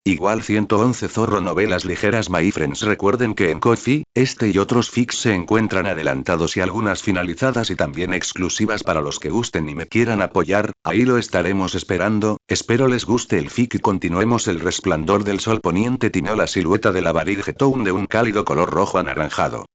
Igual 111 Zorro Novelas ligeras My friends. Recuerden que en Ko-fi, este y otros fics se encuentran adelantados y algunas finalizadas y también exclusivas para los que gusten y me quieran apoyar, ahí lo estaremos esperando, espero les guste el fic y continuemos. El resplandor del sol poniente tiñó la silueta de la Barrige Town de un cálido color rojo anaranjado.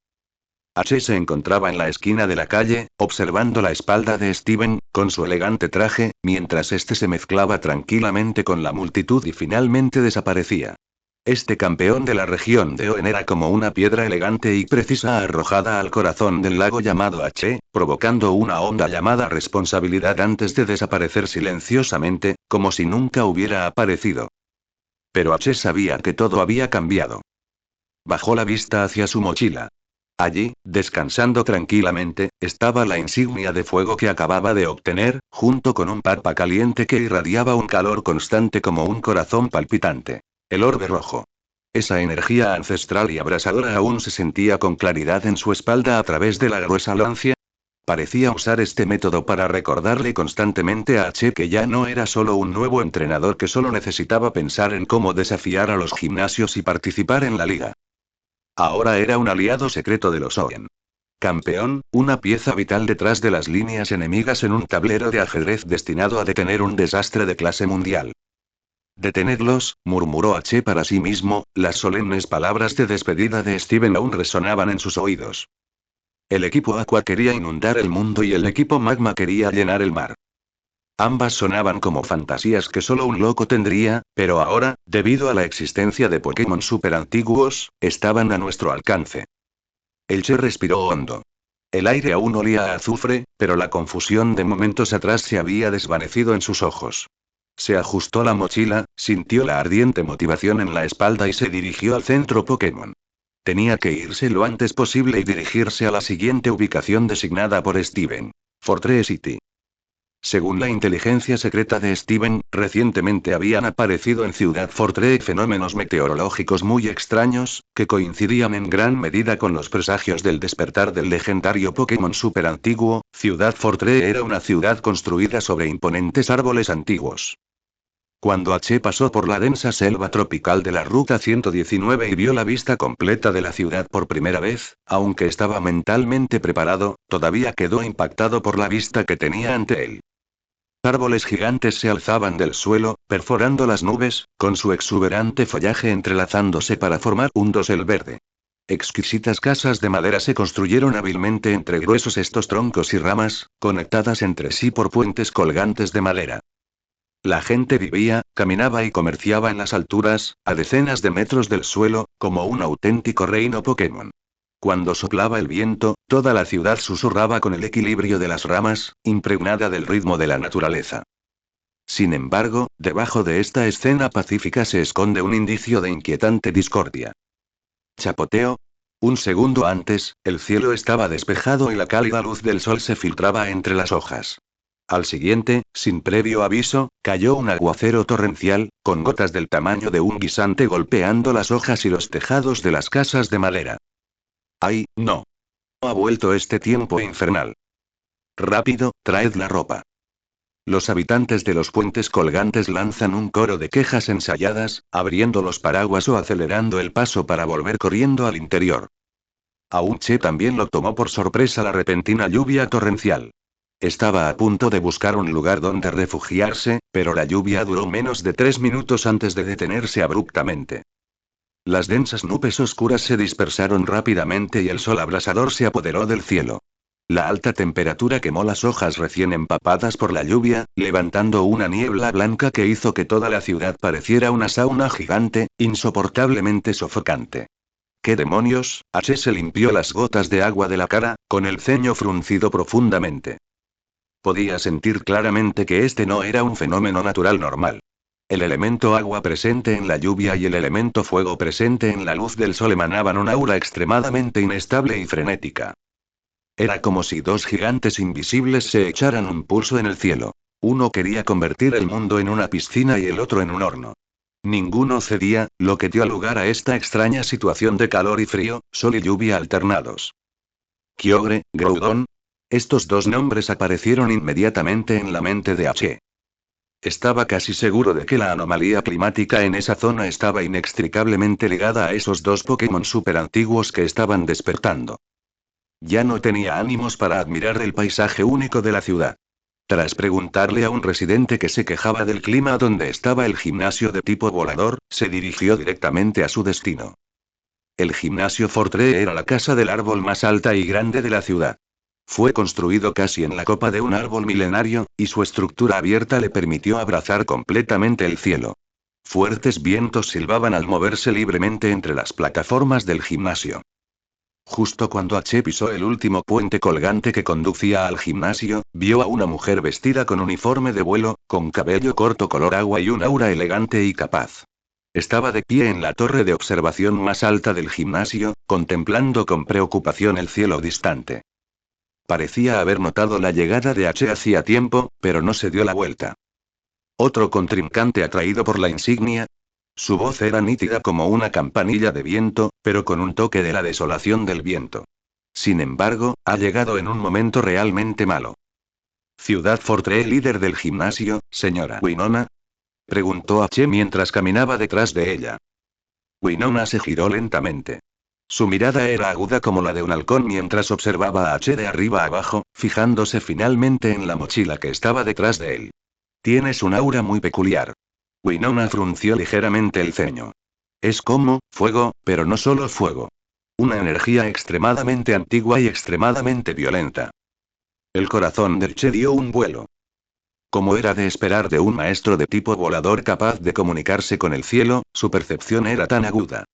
H se encontraba en la esquina de la calle, observando la espalda de Steven, con su elegante traje, mientras este se mezclaba tranquilamente con la multitud y finalmente desaparecía. Este campeón de la región de Oen era como una piedra elegante y precisa arrojada al corazón del lago llamado H, provocando una onda llamada responsabilidad antes de desaparecer silenciosamente, como si nunca hubiera aparecido. Pero H sabía que todo había cambiado. Bajó la vista hacia su mochila. Allí, descansando tranquilamente, estaba la insignia de fuego que acababa de obtener, junto con un parpa caliente que irradiaba un calor constante como un corazón palpitante. El orbe rojo. Esa energía ancestral y abrasadora aún se sentía con claridad en su espalda a través de la gruesa lancia. Parecía usar este método para recordarle constantemente a H que ya no era solo un nuevo entrenador que solo necesitaba pensar en cómo desafiar a los gimnasios y participar en la liga. Ahora era un aliado secreto de los Oen. Campeón, una pieza vital detrás de las líneas enemigas en un tablero de ajedrez destinado a detener un desastre de clase mundial. Detenerlos, murmuró H para sí mismo, las solemnes palabras de despedida de Steven aún resonaban en sus oídos. El equipo Aqua quería inundar el mundo y el equipo Magma quería llenar el mar. Ambas sonaban como fantasías que solo un loco tendría, pero ahora, debido a la existencia de Pokémon super antiguos, estaban a nuestro alcance. El Che respiró hondo. El aire aún olía a azufre, pero la confusión de momentos atrás se había desvanecido en sus ojos. Se ajustó la mochila, sintió la ardiente motivación en la espalda y se dirigió al centro Pokémon. Tenía que irse lo antes posible y dirigirse a la siguiente ubicación designada por Steven. Fortress City. Según la inteligencia secreta de Steven, recientemente habían aparecido en Ciudad Fortress fenómenos meteorológicos muy extraños, que coincidían en gran medida con los presagios del despertar del legendario Pokémon super antiguo. Ciudad Fortress era una ciudad construida sobre imponentes árboles antiguos. Cuando H pasó por la densa selva tropical de la Ruta 119 y vio la vista completa de la ciudad por primera vez, aunque estaba mentalmente preparado, todavía quedó impactado por la vista que tenía ante él. Árboles gigantes se alzaban del suelo, perforando las nubes, con su exuberante follaje entrelazándose para formar un dosel verde. Exquisitas casas de madera se construyeron hábilmente entre gruesos estos troncos y ramas, conectadas entre sí por puentes colgantes de madera. La gente vivía, caminaba y comerciaba en las alturas, a decenas de metros del suelo, como un auténtico reino Pokémon. Cuando soplaba el viento, toda la ciudad susurraba con el equilibrio de las ramas, impregnada del ritmo de la naturaleza. Sin embargo, debajo de esta escena pacífica se esconde un indicio de inquietante discordia. Chapoteo. Un segundo antes, el cielo estaba despejado y la cálida luz del sol se filtraba entre las hojas. Al siguiente, sin previo aviso, cayó un aguacero torrencial, con gotas del tamaño de un guisante golpeando las hojas y los tejados de las casas de madera. ¡Ay, no! Ha vuelto este tiempo infernal. Rápido, traed la ropa. Los habitantes de los puentes colgantes lanzan un coro de quejas ensayadas, abriendo los paraguas o acelerando el paso para volver corriendo al interior. A Che también lo tomó por sorpresa la repentina lluvia torrencial. Estaba a punto de buscar un lugar donde refugiarse, pero la lluvia duró menos de 3 minutos antes de detenerse abruptamente. Las densas nubes oscuras se dispersaron rápidamente y el sol abrasador se apoderó del cielo. La alta temperatura quemó las hojas recién empapadas por la lluvia, levantando una niebla blanca que hizo que toda la ciudad pareciera una sauna gigante, insoportablemente sofocante. ¿Qué demonios? H se limpió las gotas de agua de la cara, con el ceño fruncido profundamente. Podía sentir claramente que este no era un fenómeno natural normal. El elemento agua presente en la lluvia y el elemento fuego presente en la luz del sol emanaban un aura extremadamente inestable y frenética. Era como si dos gigantes invisibles se echaran un pulso en el cielo. Uno quería convertir el mundo en una piscina y el otro en un horno. Ninguno cedía, lo que dio lugar a esta extraña situación de calor y frío, sol y lluvia alternados. Kyogre, Groudon. Estos dos nombres aparecieron inmediatamente en la mente de H. Estaba casi seguro de que la anomalía climática en esa zona estaba inextricablemente ligada a esos dos Pokémon super antiguos que estaban despertando. Ya no tenía ánimos para admirar el paisaje único de la ciudad. Tras preguntarle a un residente que se quejaba del clima donde estaba el gimnasio de tipo volador, se dirigió directamente a su destino. El gimnasio Fortree era la casa del árbol más alta y grande de la ciudad. Fue construido casi en la copa de un árbol milenario, y su estructura abierta le permitió abrazar completamente el cielo. Fuertes vientos silbaban al moverse libremente entre las plataformas del gimnasio. Justo cuando H pisó el último puente colgante que conducía al gimnasio, vio a una mujer vestida con uniforme de vuelo, con cabello corto color agua y un aura elegante y capaz. Estaba de pie en la torre de observación más alta del gimnasio, contemplando con preocupación el cielo distante. Parecía haber notado la llegada de H hacía tiempo, pero no se dio la vuelta. ¿Otro contrincante atraído por la insignia? Su voz era nítida como una campanilla de viento, pero con un toque de la desolación del viento. Sin embargo, ha llegado en un momento realmente malo. ¿Ciudad Fortree líder del gimnasio, señora Winona? Preguntó H mientras caminaba detrás de ella. Winona se giró lentamente. Su mirada era aguda como la de un halcón mientras observaba a H de arriba abajo, fijándose finalmente en la mochila que estaba detrás de él. Tienes un aura muy peculiar. Winona frunció ligeramente el ceño. Es como, fuego, pero no solo fuego. Una energía extremadamente antigua y extremadamente violenta. El corazón de Che dio un vuelo. Como era de esperar de un maestro de tipo volador capaz de comunicarse con el cielo, su percepción era tan aguda.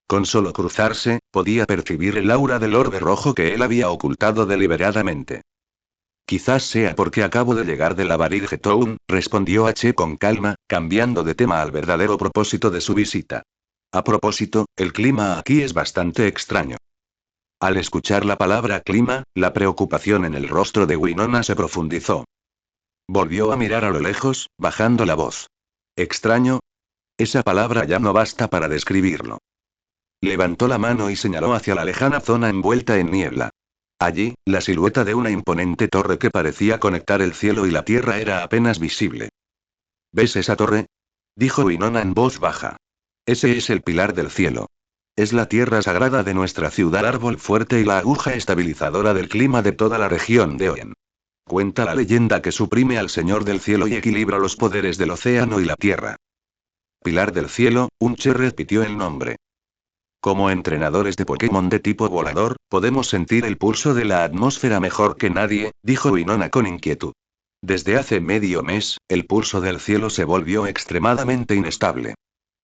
Con solo cruzarse, podía percibir el aura del orbe rojo que él había ocultado deliberadamente. Quizás sea porque acabo de llegar de la Barrige Town, respondió H con calma, cambiando de tema al verdadero propósito de su visita. A propósito, el clima aquí es bastante extraño. Al escuchar la palabra clima, la preocupación en el rostro de Winona se profundizó. Volvió a mirar a lo lejos, bajando la voz. ¿Extraño? Esa palabra ya no basta para describirlo. Levantó la mano y señaló hacia la lejana zona envuelta en niebla. Allí, la silueta de una imponente torre que parecía conectar el cielo y la tierra era apenas visible. ¿Ves esa torre? Dijo Winona en voz baja. Ese es el pilar del cielo. Es la tierra sagrada de nuestra ciudad árbol fuerte y la aguja estabilizadora del clima de toda la región de Oen. Cuenta la leyenda que suprime al Señor del Cielo y equilibra los poderes del océano y la tierra. Pilar del Cielo, Unche repitió el nombre. Como entrenadores de Pokémon de tipo volador, podemos sentir el pulso de la atmósfera mejor que nadie, dijo Winona con inquietud. Desde hace medio mes, el pulso del cielo se volvió extremadamente inestable.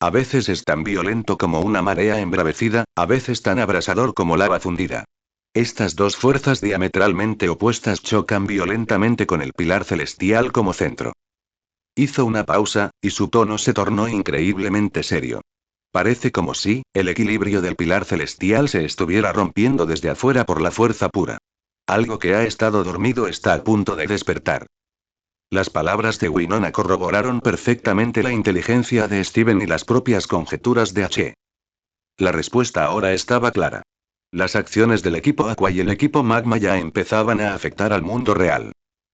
A veces es tan violento como una marea embravecida, a veces tan abrasador como lava fundida. Estas dos fuerzas diametralmente opuestas chocan violentamente con el pilar celestial como centro. Hizo una pausa, y su tono se tornó increíblemente serio. Parece como si, el equilibrio del pilar celestial se estuviera rompiendo desde afuera por la fuerza pura. Algo que ha estado dormido está a punto de despertar. Las palabras de Winona corroboraron perfectamente la inteligencia de Steven y las propias conjeturas de H. La respuesta ahora estaba clara. Las acciones del equipo Aqua y el equipo Magma ya empezaban a afectar al mundo real.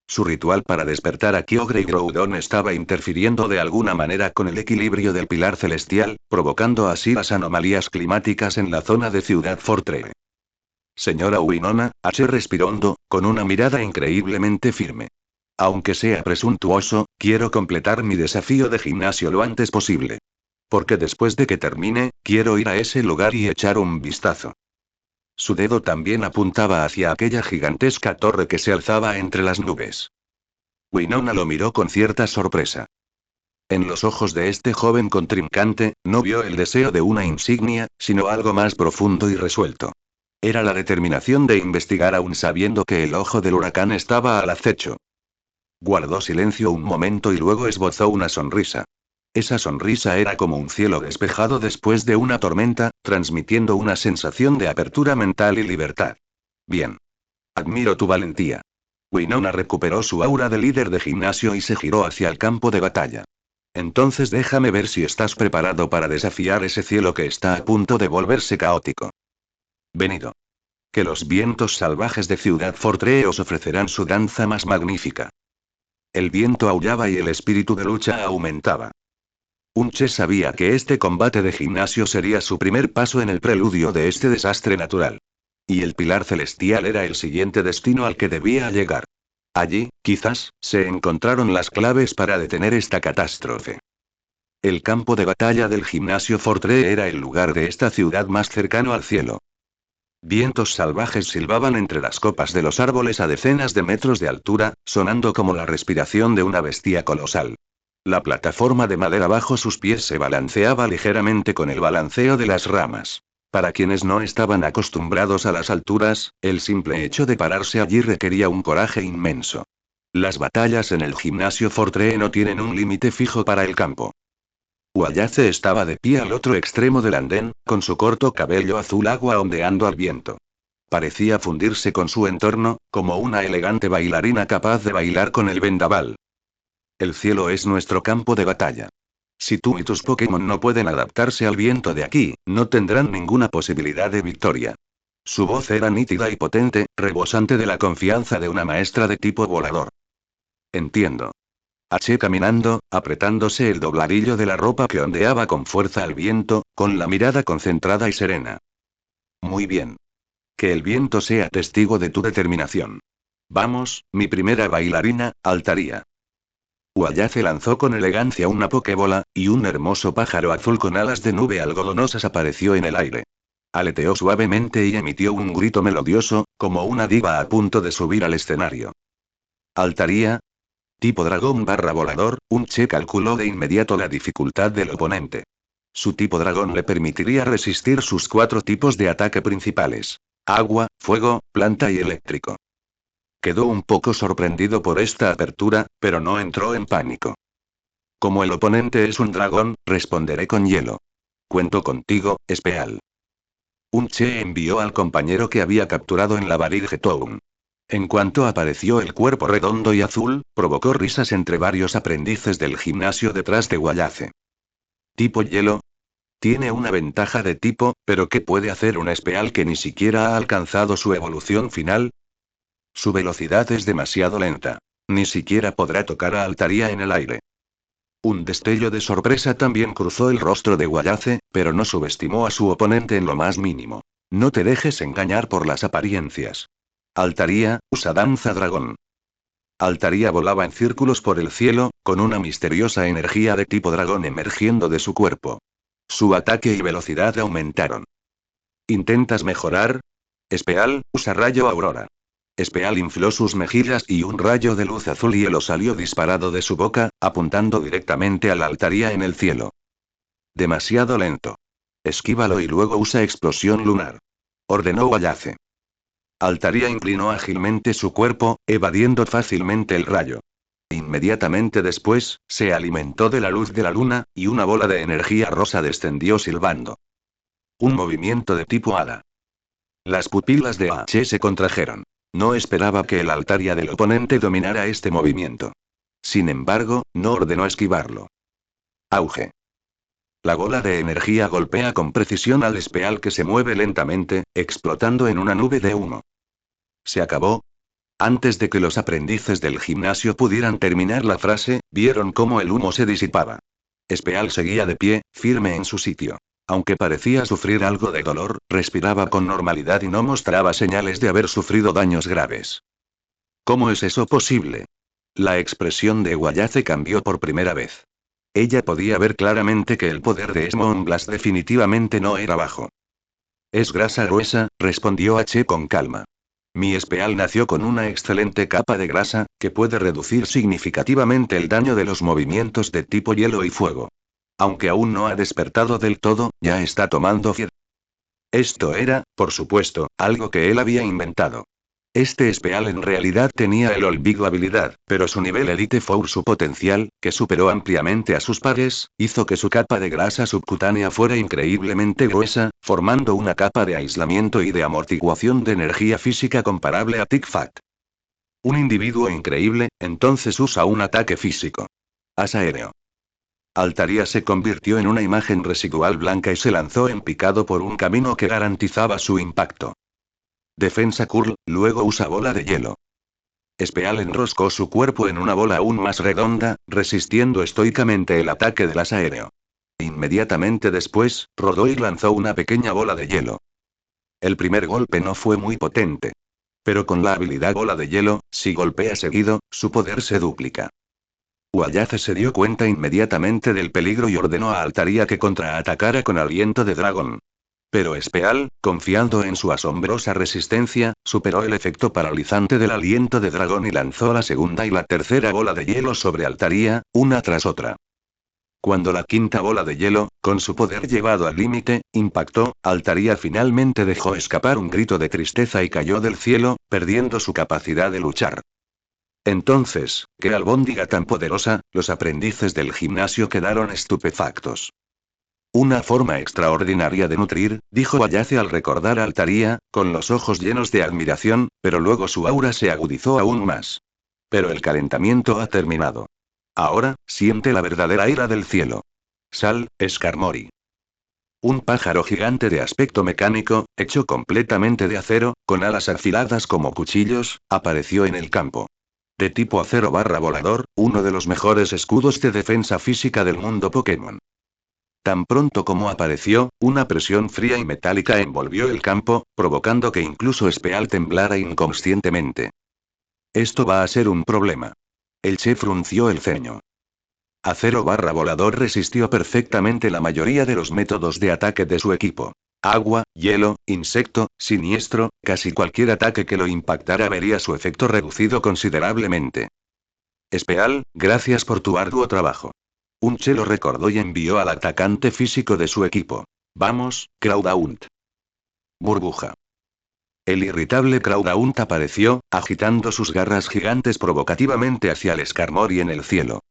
Su ritual para despertar a Kyogre y Groudon estaba interfiriendo de alguna manera con el equilibrio del pilar celestial, provocando así las anomalías climáticas en la zona de Ciudad Fortree. Señora Winona, H respiró hondo, con una mirada increíblemente firme. Aunque sea presuntuoso, quiero completar mi desafío de gimnasio lo antes posible. Porque después de que termine, quiero ir a ese lugar y echar un vistazo. Su dedo también apuntaba hacia aquella gigantesca torre que se alzaba entre las nubes. Winona lo miró con cierta sorpresa. En los ojos de este joven contrincante, no vio el deseo de una insignia, sino algo más profundo y resuelto. Era la determinación de investigar aún sabiendo que el ojo del huracán estaba al acecho. Guardó silencio un momento y luego esbozó una sonrisa. Esa sonrisa era como un cielo despejado después de una tormenta, transmitiendo una sensación de apertura mental y libertad. Bien. Admiro tu valentía. Winona recuperó su aura de líder de gimnasio y se giró hacia el campo de batalla. Entonces déjame ver si estás preparado para desafiar ese cielo que está a punto de volverse caótico. Venido. Que los vientos salvajes de Ciudad Fortree os ofrecerán su danza más magnífica. El viento aullaba y el espíritu de lucha aumentaba. Unche sabía que este combate de gimnasio sería su primer paso en el preludio de este desastre natural. Y el pilar celestial era el siguiente destino al que debía llegar. Allí, quizás, se encontraron las claves para detener esta catástrofe. El campo de batalla del gimnasio Fortré era el lugar de esta ciudad más cercano al cielo. Vientos salvajes silbaban entre las copas de los árboles a decenas de metros de altura, sonando como la respiración de una bestia colosal. La plataforma de madera bajo sus pies se balanceaba ligeramente con el balanceo de las ramas. Para quienes no estaban acostumbrados a las alturas, el simple hecho de pararse allí requería un coraje inmenso. Las batallas en el gimnasio Fortré no tienen un límite fijo para el campo. Wayace estaba de pie al otro extremo del andén, con su corto cabello azul agua ondeando al viento. Parecía fundirse con su entorno, como una elegante bailarina capaz de bailar con el vendaval. El cielo es nuestro campo de batalla. Si tú y tus Pokémon no pueden adaptarse al viento de aquí, no tendrán ninguna posibilidad de victoria. Su voz era nítida y potente, rebosante de la confianza de una maestra de tipo volador. Entiendo. H caminando, apretándose el dobladillo de la ropa que ondeaba con fuerza al viento, con la mirada concentrada y serena. Muy bien. Que el viento sea testigo de tu determinación. Vamos, mi primera bailarina, Altaria. Wayace lanzó con elegancia una pokebola, y un hermoso pájaro azul con alas de nube algodonosas apareció en el aire. Aleteó suavemente y emitió un grito melodioso, como una diva a punto de subir al escenario. Altaria. Tipo dragón barra volador, Unche calculó de inmediato la dificultad del oponente. Su tipo dragón le permitiría resistir sus 4 tipos de ataque principales: agua, fuego, planta y eléctrico. Quedó un poco sorprendido por esta apertura, pero no entró en pánico. Como el oponente es un dragón, responderé con hielo. Cuento contigo, Speal. Unche envió al compañero que había capturado en la Barrige Town. En cuanto apareció el cuerpo redondo y azul, provocó risas entre varios aprendices del gimnasio detrás de Wayace. ¿Tipo hielo? Tiene una ventaja de tipo, pero ¿qué puede hacer un Speal que ni siquiera ha alcanzado su evolución final? Su velocidad es demasiado lenta. Ni siquiera podrá tocar a Altaria en el aire. Un destello de sorpresa también cruzó el rostro de Wayace, pero no subestimó a su oponente en lo más mínimo. No te dejes engañar por las apariencias. Altaria, usa danza dragón. Altaria volaba en círculos por el cielo, con una misteriosa energía de tipo dragón emergiendo de su cuerpo. Su ataque y velocidad aumentaron. ¿Intentas mejorar? Speal, usa rayo aurora. Speal infló sus mejillas y un rayo de luz azul hielo salió disparado de su boca, apuntando directamente a la Altaria en el cielo. Demasiado lento. Esquívalo y luego usa explosión lunar. Ordenó Wayace. Altaria inclinó ágilmente su cuerpo, evadiendo fácilmente el rayo. Inmediatamente después, se alimentó de la luz de la luna, y una bola de energía rosa descendió silbando. Un movimiento de tipo hada. Las pupilas de H se contrajeron. No esperaba que el Altaria del oponente dominara este movimiento. Sin embargo, no ordenó esquivarlo. Auge. La bola de energía golpea con precisión al Speal que se mueve lentamente, explotando en una nube de humo. ¿Se acabó? Antes de que los aprendices del gimnasio pudieran terminar la frase, vieron cómo el humo se disipaba. Speal seguía de pie, firme en su sitio. Aunque parecía sufrir algo de dolor, respiraba con normalidad y no mostraba señales de haber sufrido daños graves. ¿Cómo es eso posible? La expresión de Wayace cambió por primera vez. Ella podía ver claramente que el poder de Smoonblast definitivamente no era bajo. Es grasa gruesa, respondió H con calma. Mi Speal nació con una excelente capa de grasa, que puede reducir significativamente el daño de los movimientos de tipo hielo y fuego. Aunque aún no ha despertado del todo, ya está tomando fiebre. Esto era, por supuesto, algo que él había inventado. Este Speal en realidad tenía el olvido habilidad, pero su nivel Elite Four, su potencial, que superó ampliamente a sus pares, hizo que su capa de grasa subcutánea fuera increíblemente gruesa, formando una capa de aislamiento y de amortiguación de energía física comparable a Tic Fat. Un individuo increíble, entonces usa un ataque físico. As aéreo. Altaria se convirtió en una imagen residual blanca y se lanzó en picado por un camino que garantizaba su impacto. Defensa curl, luego usa bola de hielo. Speal enroscó su cuerpo en una bola aún más redonda, resistiendo estoicamente el ataque del as aéreo. Inmediatamente después, rodó y lanzó una pequeña bola de hielo. El primer golpe no fue muy potente. Pero con la habilidad bola de hielo, si golpea seguido, su poder se duplica. Wayace se dio cuenta inmediatamente del peligro y ordenó a Altaria que contraatacara con aliento de dragón. Pero Speal, confiando en su asombrosa resistencia, superó el efecto paralizante del aliento de dragón y lanzó la segunda y la tercera bola de hielo sobre Altaria, una tras otra. Cuando la quinta bola de hielo, con su poder llevado al límite, impactó, Altaria finalmente dejó escapar un grito de tristeza y cayó del cielo, perdiendo su capacidad de luchar. Entonces, ¿qué albóndiga tan poderosa? Los aprendices del gimnasio quedaron estupefactos. Una forma extraordinaria de nutrir, dijo Wayace al recordar a Altaria, con los ojos llenos de admiración, pero luego su aura se agudizó aún más. Pero el calentamiento ha terminado. Ahora, siente la verdadera ira del cielo. Sal, Skarmory. Un pájaro gigante de aspecto mecánico, hecho completamente de acero, con alas afiladas como cuchillos, apareció en el campo. De tipo acero barra volador, uno de los mejores escudos de defensa física del mundo Pokémon. Tan pronto como apareció, una presión fría y metálica envolvió el campo, provocando que incluso Speal temblara inconscientemente. Esto va a ser un problema. El Che frunció el ceño. Acero barra volador resistió perfectamente la mayoría de los métodos de ataque de su equipo. Agua, hielo, insecto, siniestro, casi cualquier ataque que lo impactara vería su efecto reducido considerablemente. Speal, gracias por tu arduo trabajo. Un Che lo recordó y envió al atacante físico de su equipo. Vamos, Crawdaunt. Burbuja. El irritable Crawdaunt apareció, agitando sus garras gigantes provocativamente hacia el Skarmory en el cielo.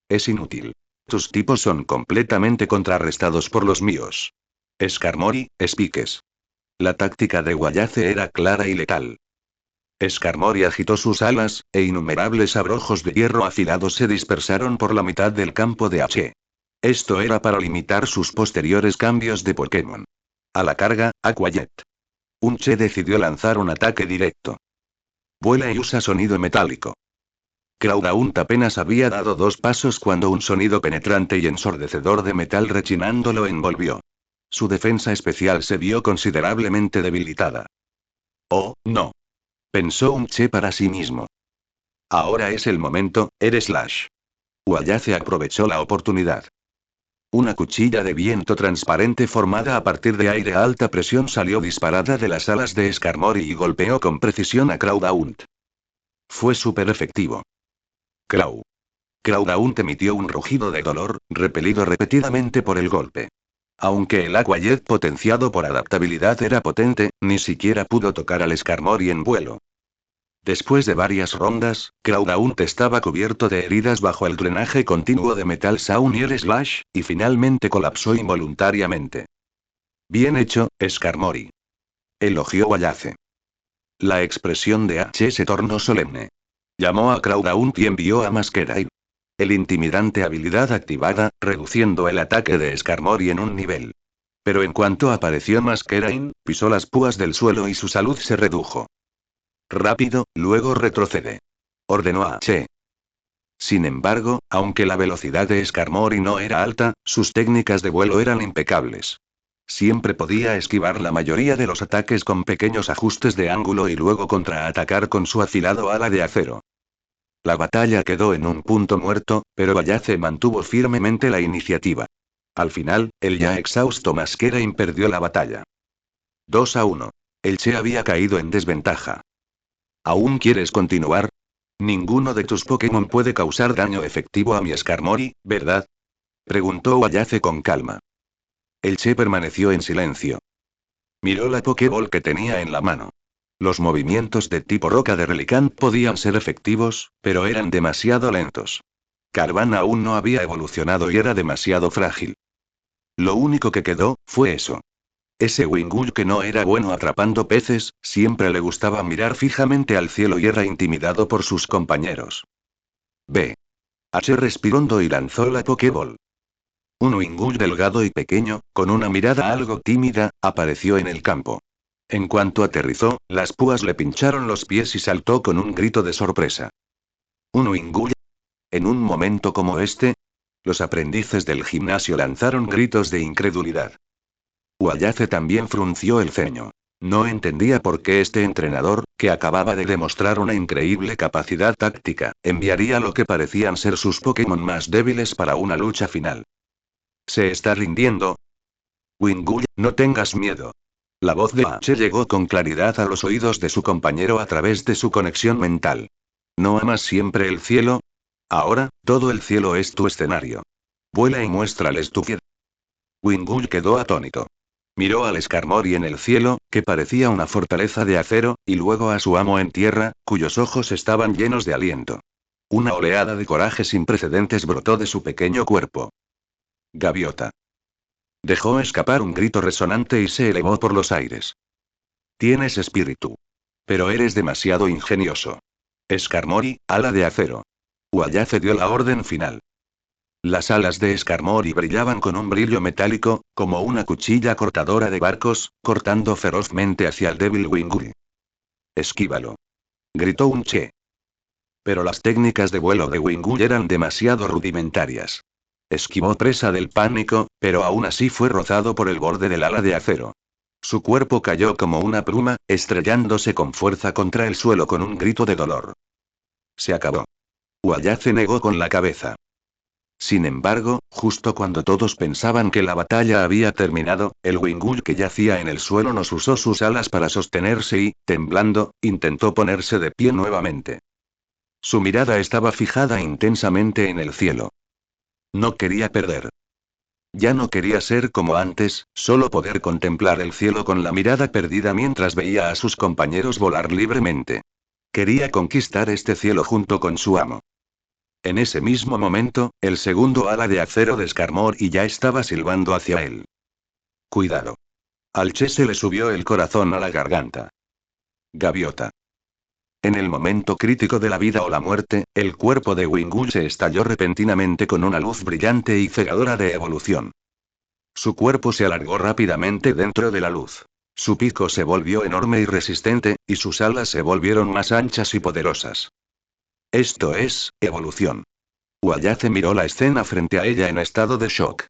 Es inútil. Tus tipos son completamente contrarrestados por los míos. Skarmory, espiques. La táctica de Wayace era clara y letal. Skarmory agitó sus alas, e innumerables abrojos de hierro afilados se dispersaron por la mitad del campo de H. Esto era para limitar sus posteriores cambios de Pokémon. A la carga, Aquajet. Un Che decidió lanzar un ataque directo. Vuela y usa sonido metálico. Crawdaunt apenas había dado 2 pasos cuando un sonido penetrante y ensordecedor de metal rechinando lo envolvió. Su defensa especial se vio considerablemente debilitada. Oh, no. Pensó un Che para sí mismo. Ahora es el momento, Slash. Wayace aprovechó la oportunidad. Una cuchilla de viento transparente formada a partir de aire a alta presión salió disparada de las alas de Skarmory y golpeó con precisión a Crawdaunt. Fue súper efectivo. Crawdaunt emitió un rugido de dolor, repelido repetidamente por el golpe. Aunque el Aquajet potenciado por adaptabilidad era potente, ni siquiera pudo tocar al Skarmory en vuelo. Después de varias rondas, Crawdaunt estaba cubierto de heridas bajo el drenaje continuo de Metal Sound y Slash, y finalmente colapsó involuntariamente. Bien hecho, Skarmory. Elogió Wayace. La expresión de H se tornó solemne. Llamó a Crawdaunt y envió a Masquerain. El intimidante habilidad activada, reduciendo el ataque de Skarmory en un nivel. Pero en cuanto apareció Masquerain, pisó las púas del suelo y su salud se redujo. Rápido, luego retrocede. Ordenó a Che. Sin embargo, aunque la velocidad de Skarmory no era alta, sus técnicas de vuelo eran impecables. Siempre podía esquivar la mayoría de los ataques con pequeños ajustes de ángulo y luego contraatacar con su afilado ala de acero. La batalla quedó en un punto muerto, pero Wayace mantuvo firmemente la iniciativa. Al final, el ya exhausto Masquerain perdió la batalla. 2-1. El Che había caído en desventaja. ¿Aún quieres continuar? Ninguno de tus Pokémon puede causar daño efectivo a mi Skarmory, ¿verdad? Preguntó Wayace con calma. El Che permaneció en silencio. Miró la Pokéball que tenía en la mano. Los movimientos de tipo roca de Relicanth podían ser efectivos, pero eran demasiado lentos. Carvan aún no había evolucionado y era demasiado frágil. Lo único que quedó, fue eso. Ese Wingull que no era bueno atrapando peces, siempre le gustaba mirar fijamente al cielo y era intimidado por sus compañeros. B. H respiró hondo y lanzó la Pokéball. Un Wingull delgado y pequeño, con una mirada algo tímida, apareció en el campo. En cuanto aterrizó, las púas le pincharon los pies y saltó con un grito de sorpresa. ¿Un Wingull? En un momento como este, los aprendices del gimnasio lanzaron gritos de incredulidad. Uayace también frunció el ceño. No entendía por qué este entrenador, que acababa de demostrar una increíble capacidad táctica, enviaría lo que parecían ser sus Pokémon más débiles para una lucha final. ¿Se está rindiendo? Wingull, no tengas miedo. La voz de H llegó con claridad a los oídos de su compañero a través de su conexión mental. ¿No amas siempre el cielo? Ahora, todo el cielo es tu escenario. Vuela y muéstrales tu fiel. Wingull quedó atónito. Miró al Skarmory en el cielo, que parecía una fortaleza de acero, y luego a su amo en tierra, cuyos ojos estaban llenos de aliento. Una oleada de coraje sin precedentes brotó de su pequeño cuerpo. Gaviota. Dejó escapar un grito resonante y se elevó por los aires. Tienes espíritu. Pero eres demasiado ingenioso. Skarmory, ala de acero. Uayace dio la orden final. Las alas de Skarmory brillaban con un brillo metálico, como una cuchilla cortadora de barcos, cortando ferozmente hacia el débil Wingull. Esquívalo. Gritó un Che. Pero las técnicas de vuelo de Wingull eran demasiado rudimentarias. Esquivó presa del pánico, pero aún así fue rozado por el borde del ala de acero. Su cuerpo cayó como una pluma, estrellándose con fuerza contra el suelo con un grito de dolor. Se acabó. Uayace negó con la cabeza. Sin embargo, justo cuando todos pensaban que la batalla había terminado, el Wingull que yacía en el suelo nos usó sus alas para sostenerse y, temblando, intentó ponerse de pie nuevamente. Su mirada estaba fijada intensamente en el cielo. No quería perder. Ya no quería ser como antes, solo poder contemplar el cielo con la mirada perdida mientras veía a sus compañeros volar libremente. Quería conquistar este cielo junto con su amo. En ese mismo momento, el segundo ala de acero de Skarmory ya estaba silbando hacia él. Cuidado. Al Che se le subió el corazón a la garganta. Gaviota. En el momento crítico de la vida o la muerte, el cuerpo de Wingull se estalló repentinamente con una luz brillante y cegadora de evolución. Su cuerpo se alargó rápidamente dentro de la luz. Su pico se volvió enorme y resistente, y sus alas se volvieron más anchas y poderosas. Esto es, evolución. Uayace miró la escena frente a ella en estado de shock.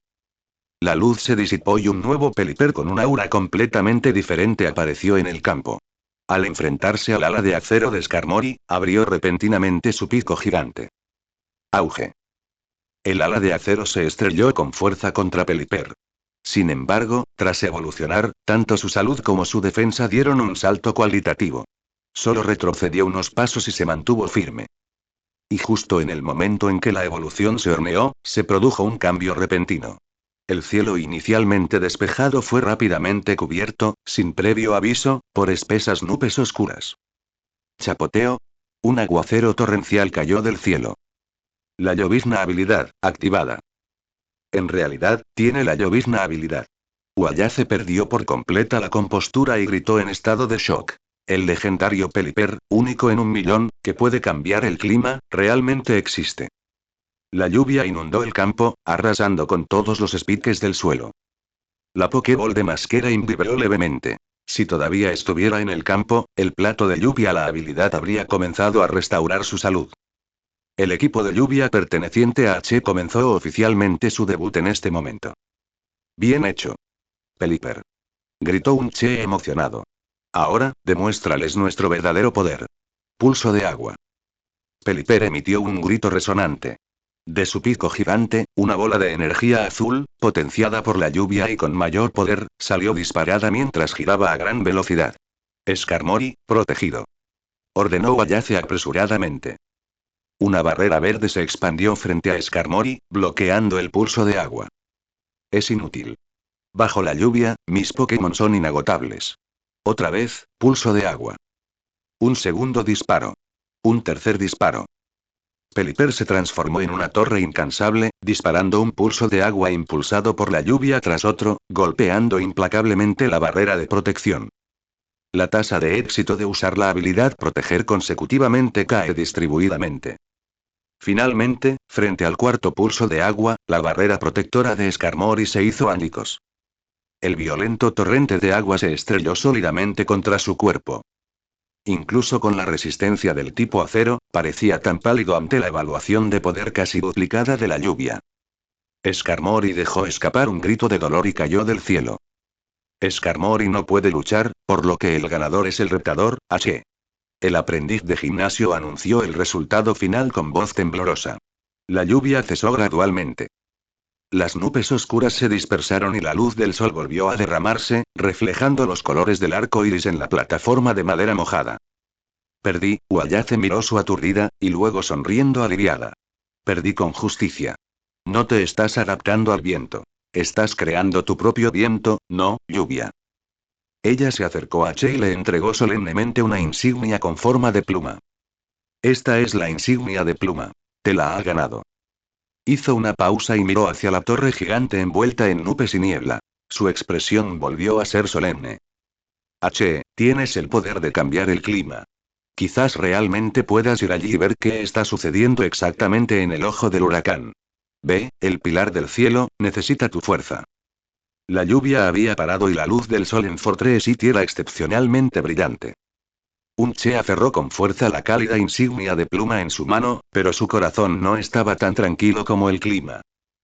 La luz se disipó y un nuevo Pelipper con un aura completamente diferente apareció en el campo. Al enfrentarse al ala de acero de Skarmory, abrió repentinamente su pico gigante. Auge. El ala de acero se estrelló con fuerza contra Pelipper. Sin embargo, tras evolucionar, tanto su salud como su defensa dieron un salto cualitativo. Solo retrocedió unos pasos y se mantuvo firme. Y justo en el momento en que la evolución se horneó, se produjo un cambio repentino. El cielo inicialmente despejado fue rápidamente cubierto, sin previo aviso, por espesas nubes oscuras. Chapoteo. Un aguacero torrencial cayó del cielo. La llovizna habilidad, activada. En realidad, tiene la llovizna habilidad. Uayace perdió por completa la compostura y gritó en estado de shock. El legendario Pelipper, único en 1.000.000, que puede cambiar el clima, realmente existe. La lluvia inundó el campo, arrasando con todos los espiques del suelo. La Pokéball de Masquerain vibró levemente. Si todavía estuviera en el campo, el plato de lluvia la habilidad habría comenzado a restaurar su salud. El equipo de lluvia perteneciente a H comenzó oficialmente su debut en este momento. Bien hecho. Pelipper. Gritó un Che emocionado. Ahora, demuéstrales nuestro verdadero poder. Pulso de agua. Pelipper emitió un grito resonante. De su pico gigante, una bola de energía azul, potenciada por la lluvia y con mayor poder, salió disparada mientras giraba a gran velocidad. Skarmory, protegido. Ordenó Uayace apresuradamente. Una barrera verde se expandió frente a Skarmory, bloqueando el pulso de agua. Es inútil. Bajo la lluvia, mis Pokémon son inagotables. Otra vez, pulso de agua. Un segundo disparo. Un tercer disparo. Pelipper se transformó en una torre incansable, disparando un pulso de agua impulsado por la lluvia tras otro, golpeando implacablemente la barrera de protección. La tasa de éxito de usar la habilidad proteger consecutivamente cae distribuidamente. Finalmente, frente al cuarto pulso de agua, la barrera protectora de Skarmory se hizo añicos. El violento torrente de agua se estrelló sólidamente contra su cuerpo. Incluso con la resistencia del tipo acero, parecía tan pálido ante la evaluación de poder casi duplicada de la lluvia. Skarmory dejó escapar un grito de dolor y cayó del cielo. Skarmory no puede luchar, por lo que el ganador es el retador, H. El aprendiz de gimnasio anunció el resultado final con voz temblorosa. La lluvia cesó gradualmente. Las nubes oscuras se dispersaron y la luz del sol volvió a derramarse, reflejando los colores del arco iris en la plataforma de madera mojada. Perdí, Wayace miró su aturdida, y luego sonriendo aliviada. Perdí con justicia. No te estás adaptando al viento. Estás creando tu propio viento, no, lluvia. Ella se acercó a Che y le entregó solemnemente una insignia con forma de pluma. Esta es la insignia de pluma. Te la ha ganado. Hizo una pausa y miró hacia la torre gigante envuelta en nubes y niebla. Su expresión volvió a ser solemne. H, tienes el poder de cambiar el clima. Quizás realmente puedas ir allí y ver qué está sucediendo exactamente en el ojo del huracán. Ve, el pilar del cielo, necesita tu fuerza. La lluvia había parado y la luz del sol en Fortress City era excepcionalmente brillante. Che aferró con fuerza la cálida insignia de pluma en su mano, pero su corazón no estaba tan tranquilo como el clima.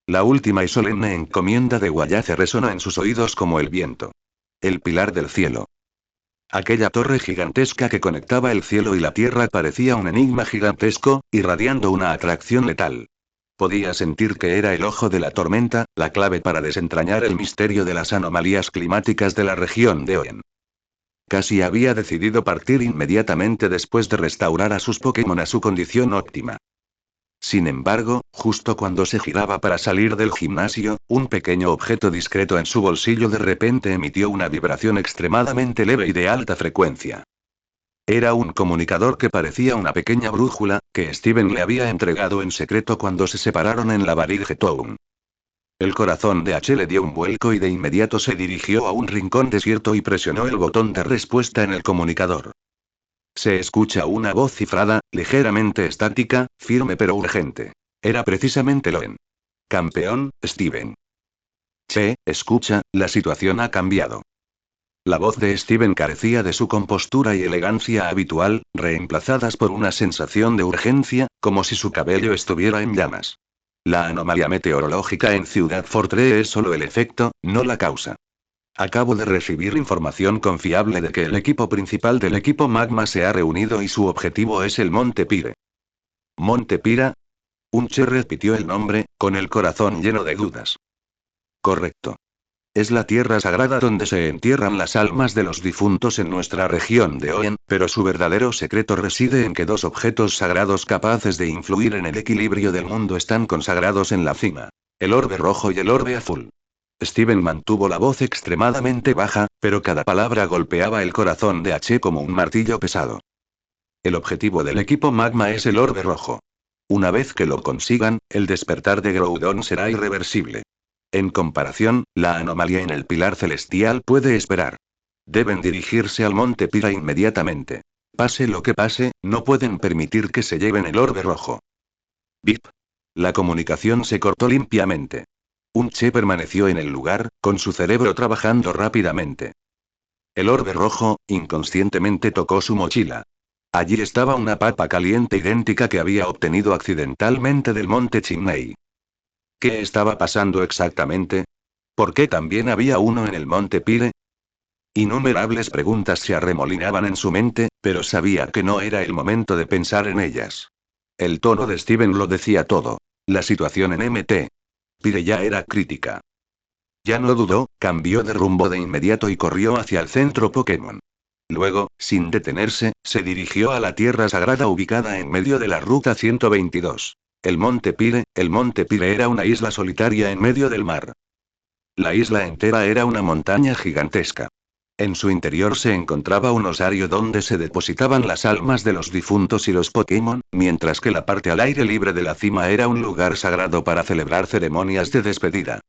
La última y solemne encomienda de Wayace resonó en sus oídos como el viento. El pilar del cielo. Aquella torre gigantesca que conectaba el cielo y la tierra parecía un enigma gigantesco, irradiando una atracción letal. Podía sentir que era el ojo de la tormenta, la clave para desentrañar el misterio de las anomalías climáticas de la región de Oen. Casi había decidido partir inmediatamente después de restaurar a sus Pokémon a su condición óptima. Sin embargo, justo cuando se giraba para salir del gimnasio, un pequeño objeto discreto en su bolsillo de repente emitió una vibración extremadamente leve y de alta frecuencia. Era un comunicador que parecía una pequeña brújula, que Steven le había entregado en secreto cuando se separaron en la Barrige Town. El corazón de H le dio un vuelco y de inmediato se dirigió a un rincón desierto y presionó el botón de respuesta en el comunicador. Se escucha una voz cifrada, ligeramente estática, firme pero urgente. Era precisamente Loen. Campeón, Steven. Che, escucha, la situación ha cambiado. La voz de Steven carecía de su compostura y elegancia habitual, reemplazadas por una sensación de urgencia, como si su cabello estuviera en llamas. La anomalía meteorológica en Ciudad Fortress es solo el efecto, no la causa. Acabo de recibir información confiable de que el equipo principal del equipo Magma se ha reunido y su objetivo es el Monte Pire. ¿Monte Pira? Che repitió el nombre, con el corazón lleno de dudas. Correcto. Es la tierra sagrada donde se entierran las almas de los difuntos en nuestra región de Oen, pero su verdadero secreto reside en que dos objetos sagrados capaces de influir en el equilibrio del mundo están consagrados en la cima. El orbe rojo y el orbe azul. Steven mantuvo la voz extremadamente baja, pero cada palabra golpeaba el corazón de H como un martillo pesado. El objetivo del equipo Magma es el orbe rojo. Una vez que lo consigan, el despertar de Groudon será irreversible. En comparación, la anomalía en el pilar celestial puede esperar. Deben dirigirse al Monte Pira inmediatamente. Pase lo que pase, no pueden permitir que se lleven el orbe rojo. Bip. La comunicación se cortó limpiamente. Che permaneció en el lugar, con su cerebro trabajando rápidamente. El orbe rojo, inconscientemente tocó su mochila. Allí estaba una papa caliente idéntica que había obtenido accidentalmente del monte Chimney. ¿Qué estaba pasando exactamente? ¿Por qué también había uno en el monte Pire? Innumerables preguntas se arremolinaban en su mente, pero sabía que no era el momento de pensar en ellas. El tono de Steven lo decía todo. La situación en Mt. Pire ya era crítica. Ya no dudó, cambió de rumbo de inmediato y corrió hacia el centro Pokémon. Luego, sin detenerse, se dirigió a la tierra sagrada ubicada en medio de la ruta 122. El Monte Pire era una isla solitaria en medio del mar. La isla entera era una montaña gigantesca. En su interior se encontraba un osario donde se depositaban las almas de los difuntos y los Pokémon, mientras que la parte al aire libre de la cima era un lugar sagrado para celebrar ceremonias de despedida.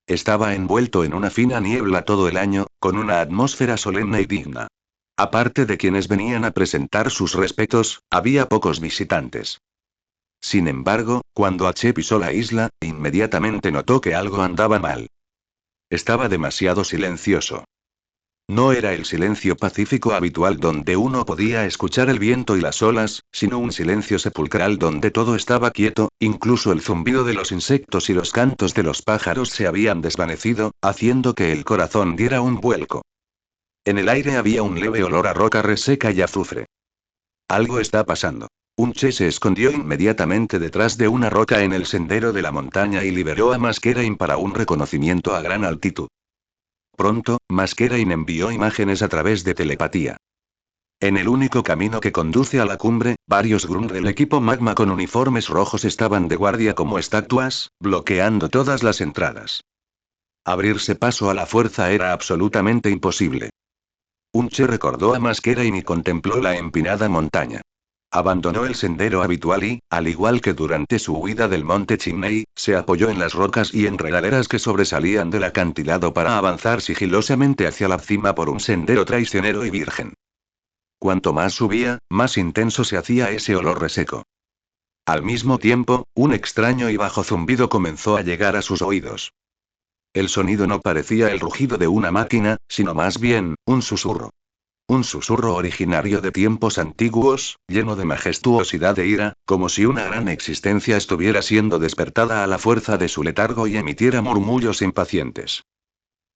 Estaba envuelto en una fina niebla todo el año, con una atmósfera solemne y digna. Aparte de quienes venían a presentar sus respetos, había pocos visitantes. Sin embargo, cuando H pisó la isla, inmediatamente notó que algo andaba mal. Estaba demasiado silencioso. No era el silencio pacífico habitual donde uno podía escuchar el viento y las olas, sino un silencio sepulcral donde todo estaba quieto, incluso el zumbido de los insectos y los cantos de los pájaros se habían desvanecido, haciendo que el corazón diera un vuelco. En el aire había un leve olor a roca reseca y azufre. Algo está pasando. Un Che se escondió inmediatamente detrás de una roca en el sendero de la montaña y liberó a Masquerain para un reconocimiento a gran altitud. Pronto, Masquerain envió imágenes a través de telepatía. En el único camino que conduce a la cumbre, varios Grun del equipo Magma con uniformes rojos estaban de guardia como estatuas, bloqueando todas las entradas. Abrirse paso a la fuerza era absolutamente imposible. Unche recordó a Masquerain y contempló la empinada montaña. Abandonó el sendero habitual y, al igual que durante su huida del monte Chimney, se apoyó en las rocas y enredaderas que sobresalían del acantilado para avanzar sigilosamente hacia la cima por un sendero traicionero y virgen. Cuanto más subía, más intenso se hacía ese olor reseco. Al mismo tiempo, un extraño y bajo zumbido comenzó a llegar a sus oídos. El sonido no parecía el rugido de una máquina, sino más bien, un susurro. Un susurro originario de tiempos antiguos, lleno de majestuosidad e ira, como si una gran existencia estuviera siendo despertada a la fuerza de su letargo y emitiera murmullos impacientes.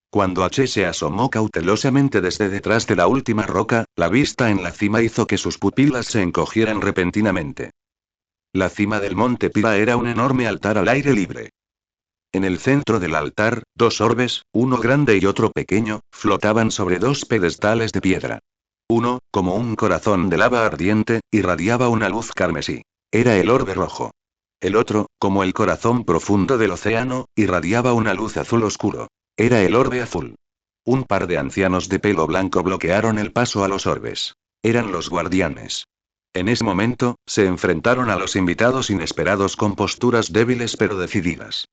Cuando H se asomó cautelosamente desde detrás de la última roca, la vista en la cima hizo que sus pupilas se encogieran repentinamente. La cima del monte Pira era un enorme altar al aire libre. En el centro del altar, dos orbes, uno grande y otro pequeño, flotaban sobre dos pedestales de piedra. Uno, como un corazón de lava ardiente, irradiaba una luz carmesí. Era el orbe rojo. El otro, como el corazón profundo del océano, irradiaba una luz azul oscuro. Era el orbe azul. Un par de ancianos de pelo blanco bloquearon el paso a los orbes. Eran los guardianes. En ese momento, se enfrentaron a los invitados inesperados con posturas débiles pero decididas.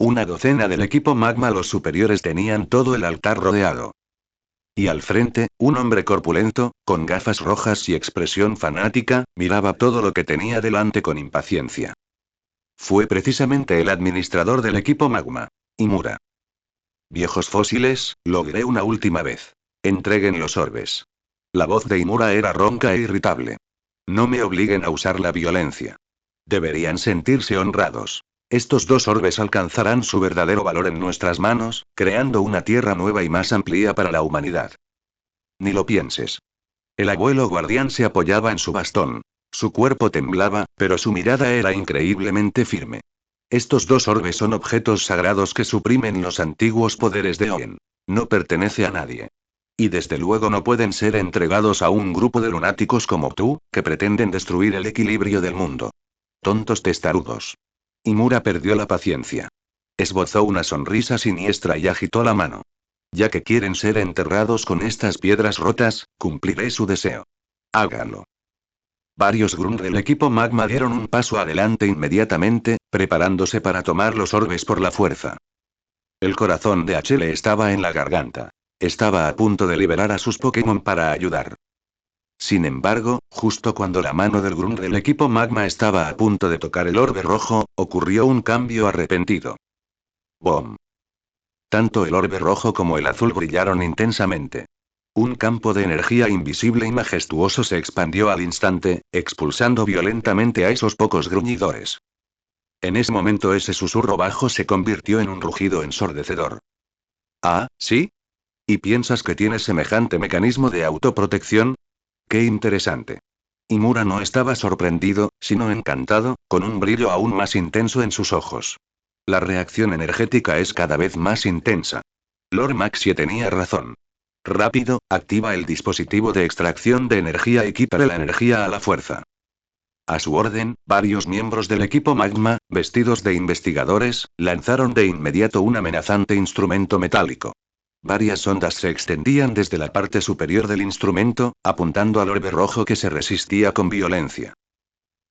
Una docena del equipo Magma, los superiores, tenían todo el altar rodeado. Y al frente, un hombre corpulento, con gafas rojas y expresión fanática, miraba todo lo que tenía delante con impaciencia. Fue precisamente el administrador del equipo Magma. Imura. Viejos fósiles, logré una última vez. Entreguen los orbes. La voz de Imura era ronca e irritable. No me obliguen a usar la violencia. Deberían sentirse honrados. Estos dos orbes alcanzarán su verdadero valor en nuestras manos, creando una tierra nueva y más amplia para la humanidad. Ni lo pienses. El abuelo guardián se apoyaba en su bastón. Su cuerpo temblaba, pero su mirada era increíblemente firme. Estos dos orbes son objetos sagrados que suprimen los antiguos poderes de Oen. No pertenece a nadie. Y desde luego no pueden ser entregados a un grupo de lunáticos como tú, que pretenden destruir el equilibrio del mundo. Tontos testarudos. Imura perdió la paciencia. Esbozó una sonrisa siniestra y agitó la mano. Ya que quieren ser enterrados con estas piedras rotas, cumpliré su deseo. Hágalo. Varios Grun del equipo Magma dieron un paso adelante inmediatamente, preparándose para tomar los orbes por la fuerza. El corazón de H le estaba en la garganta. Estaba a punto de liberar a sus Pokémon para ayudar. Sin embargo, justo cuando la mano del Grun del equipo Magma estaba a punto de tocar el orbe rojo, ocurrió un cambio arrepentido. ¡Bom! Tanto el orbe rojo como el azul brillaron intensamente. Un campo de energía invisible y majestuoso se expandió al instante, expulsando violentamente a esos pocos gruñidores. En ese momento ese susurro bajo se convirtió en un rugido ensordecedor. ¿Ah, sí? ¿Y piensas que tienes semejante mecanismo de autoprotección? ¡Qué interesante! Imura no estaba sorprendido, sino encantado, con un brillo aún más intenso en sus ojos. La reacción energética es cada vez más intensa. Lord Maxie tenía razón. Rápido, activa el dispositivo de extracción de energía y quítale la energía a la fuerza. A su orden, varios miembros del equipo Magma, vestidos de investigadores, lanzaron de inmediato un amenazante instrumento metálico. Varias ondas se extendían desde la parte superior del instrumento, apuntando al orbe rojo que se resistía con violencia.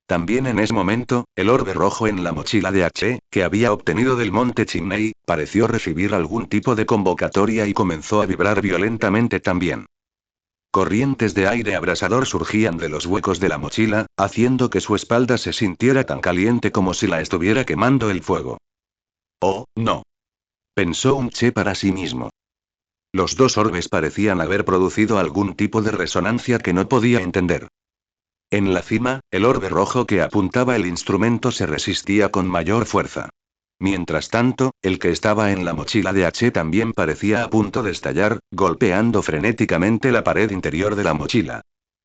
También en ese momento, el orbe rojo en la mochila de H, que había obtenido del monte Chimney, pareció recibir algún tipo de convocatoria y comenzó a vibrar violentamente también. Corrientes de aire abrasador surgían de los huecos de la mochila, haciendo que su espalda se sintiera tan caliente como si la estuviera quemando el fuego. ¡Oh, no! Pensó un Che para sí mismo. Los dos orbes parecían haber producido algún tipo de resonancia que no podía entender. En la cima, el orbe rojo que apuntaba el instrumento se resistía con mayor fuerza. Mientras tanto, el que estaba en la mochila de H también parecía a punto de estallar, golpeando frenéticamente la pared interior de la mochila.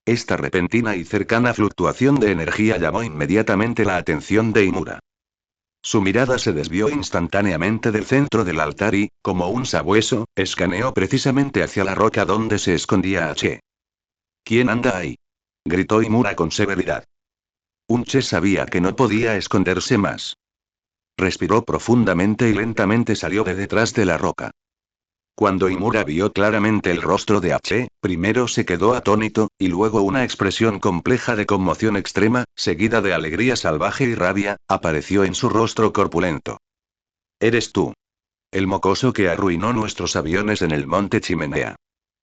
Esta repentina y cercana fluctuación de energía llamó inmediatamente la atención de Imura. Su mirada se desvió instantáneamente del centro del altar y, como un sabueso, escaneó precisamente hacia la roca donde se escondía H. ¿Quién anda ahí?, gritó Imura con severidad. Unche sabía que no podía esconderse más. Respiró profundamente y lentamente salió de detrás de la roca. Cuando Imura vio claramente el rostro de H, primero se quedó atónito, y luego una expresión compleja de conmoción extrema, seguida de alegría salvaje y rabia, apareció en su rostro corpulento. «Eres tú. El mocoso que arruinó nuestros aviones en el monte Chimenea».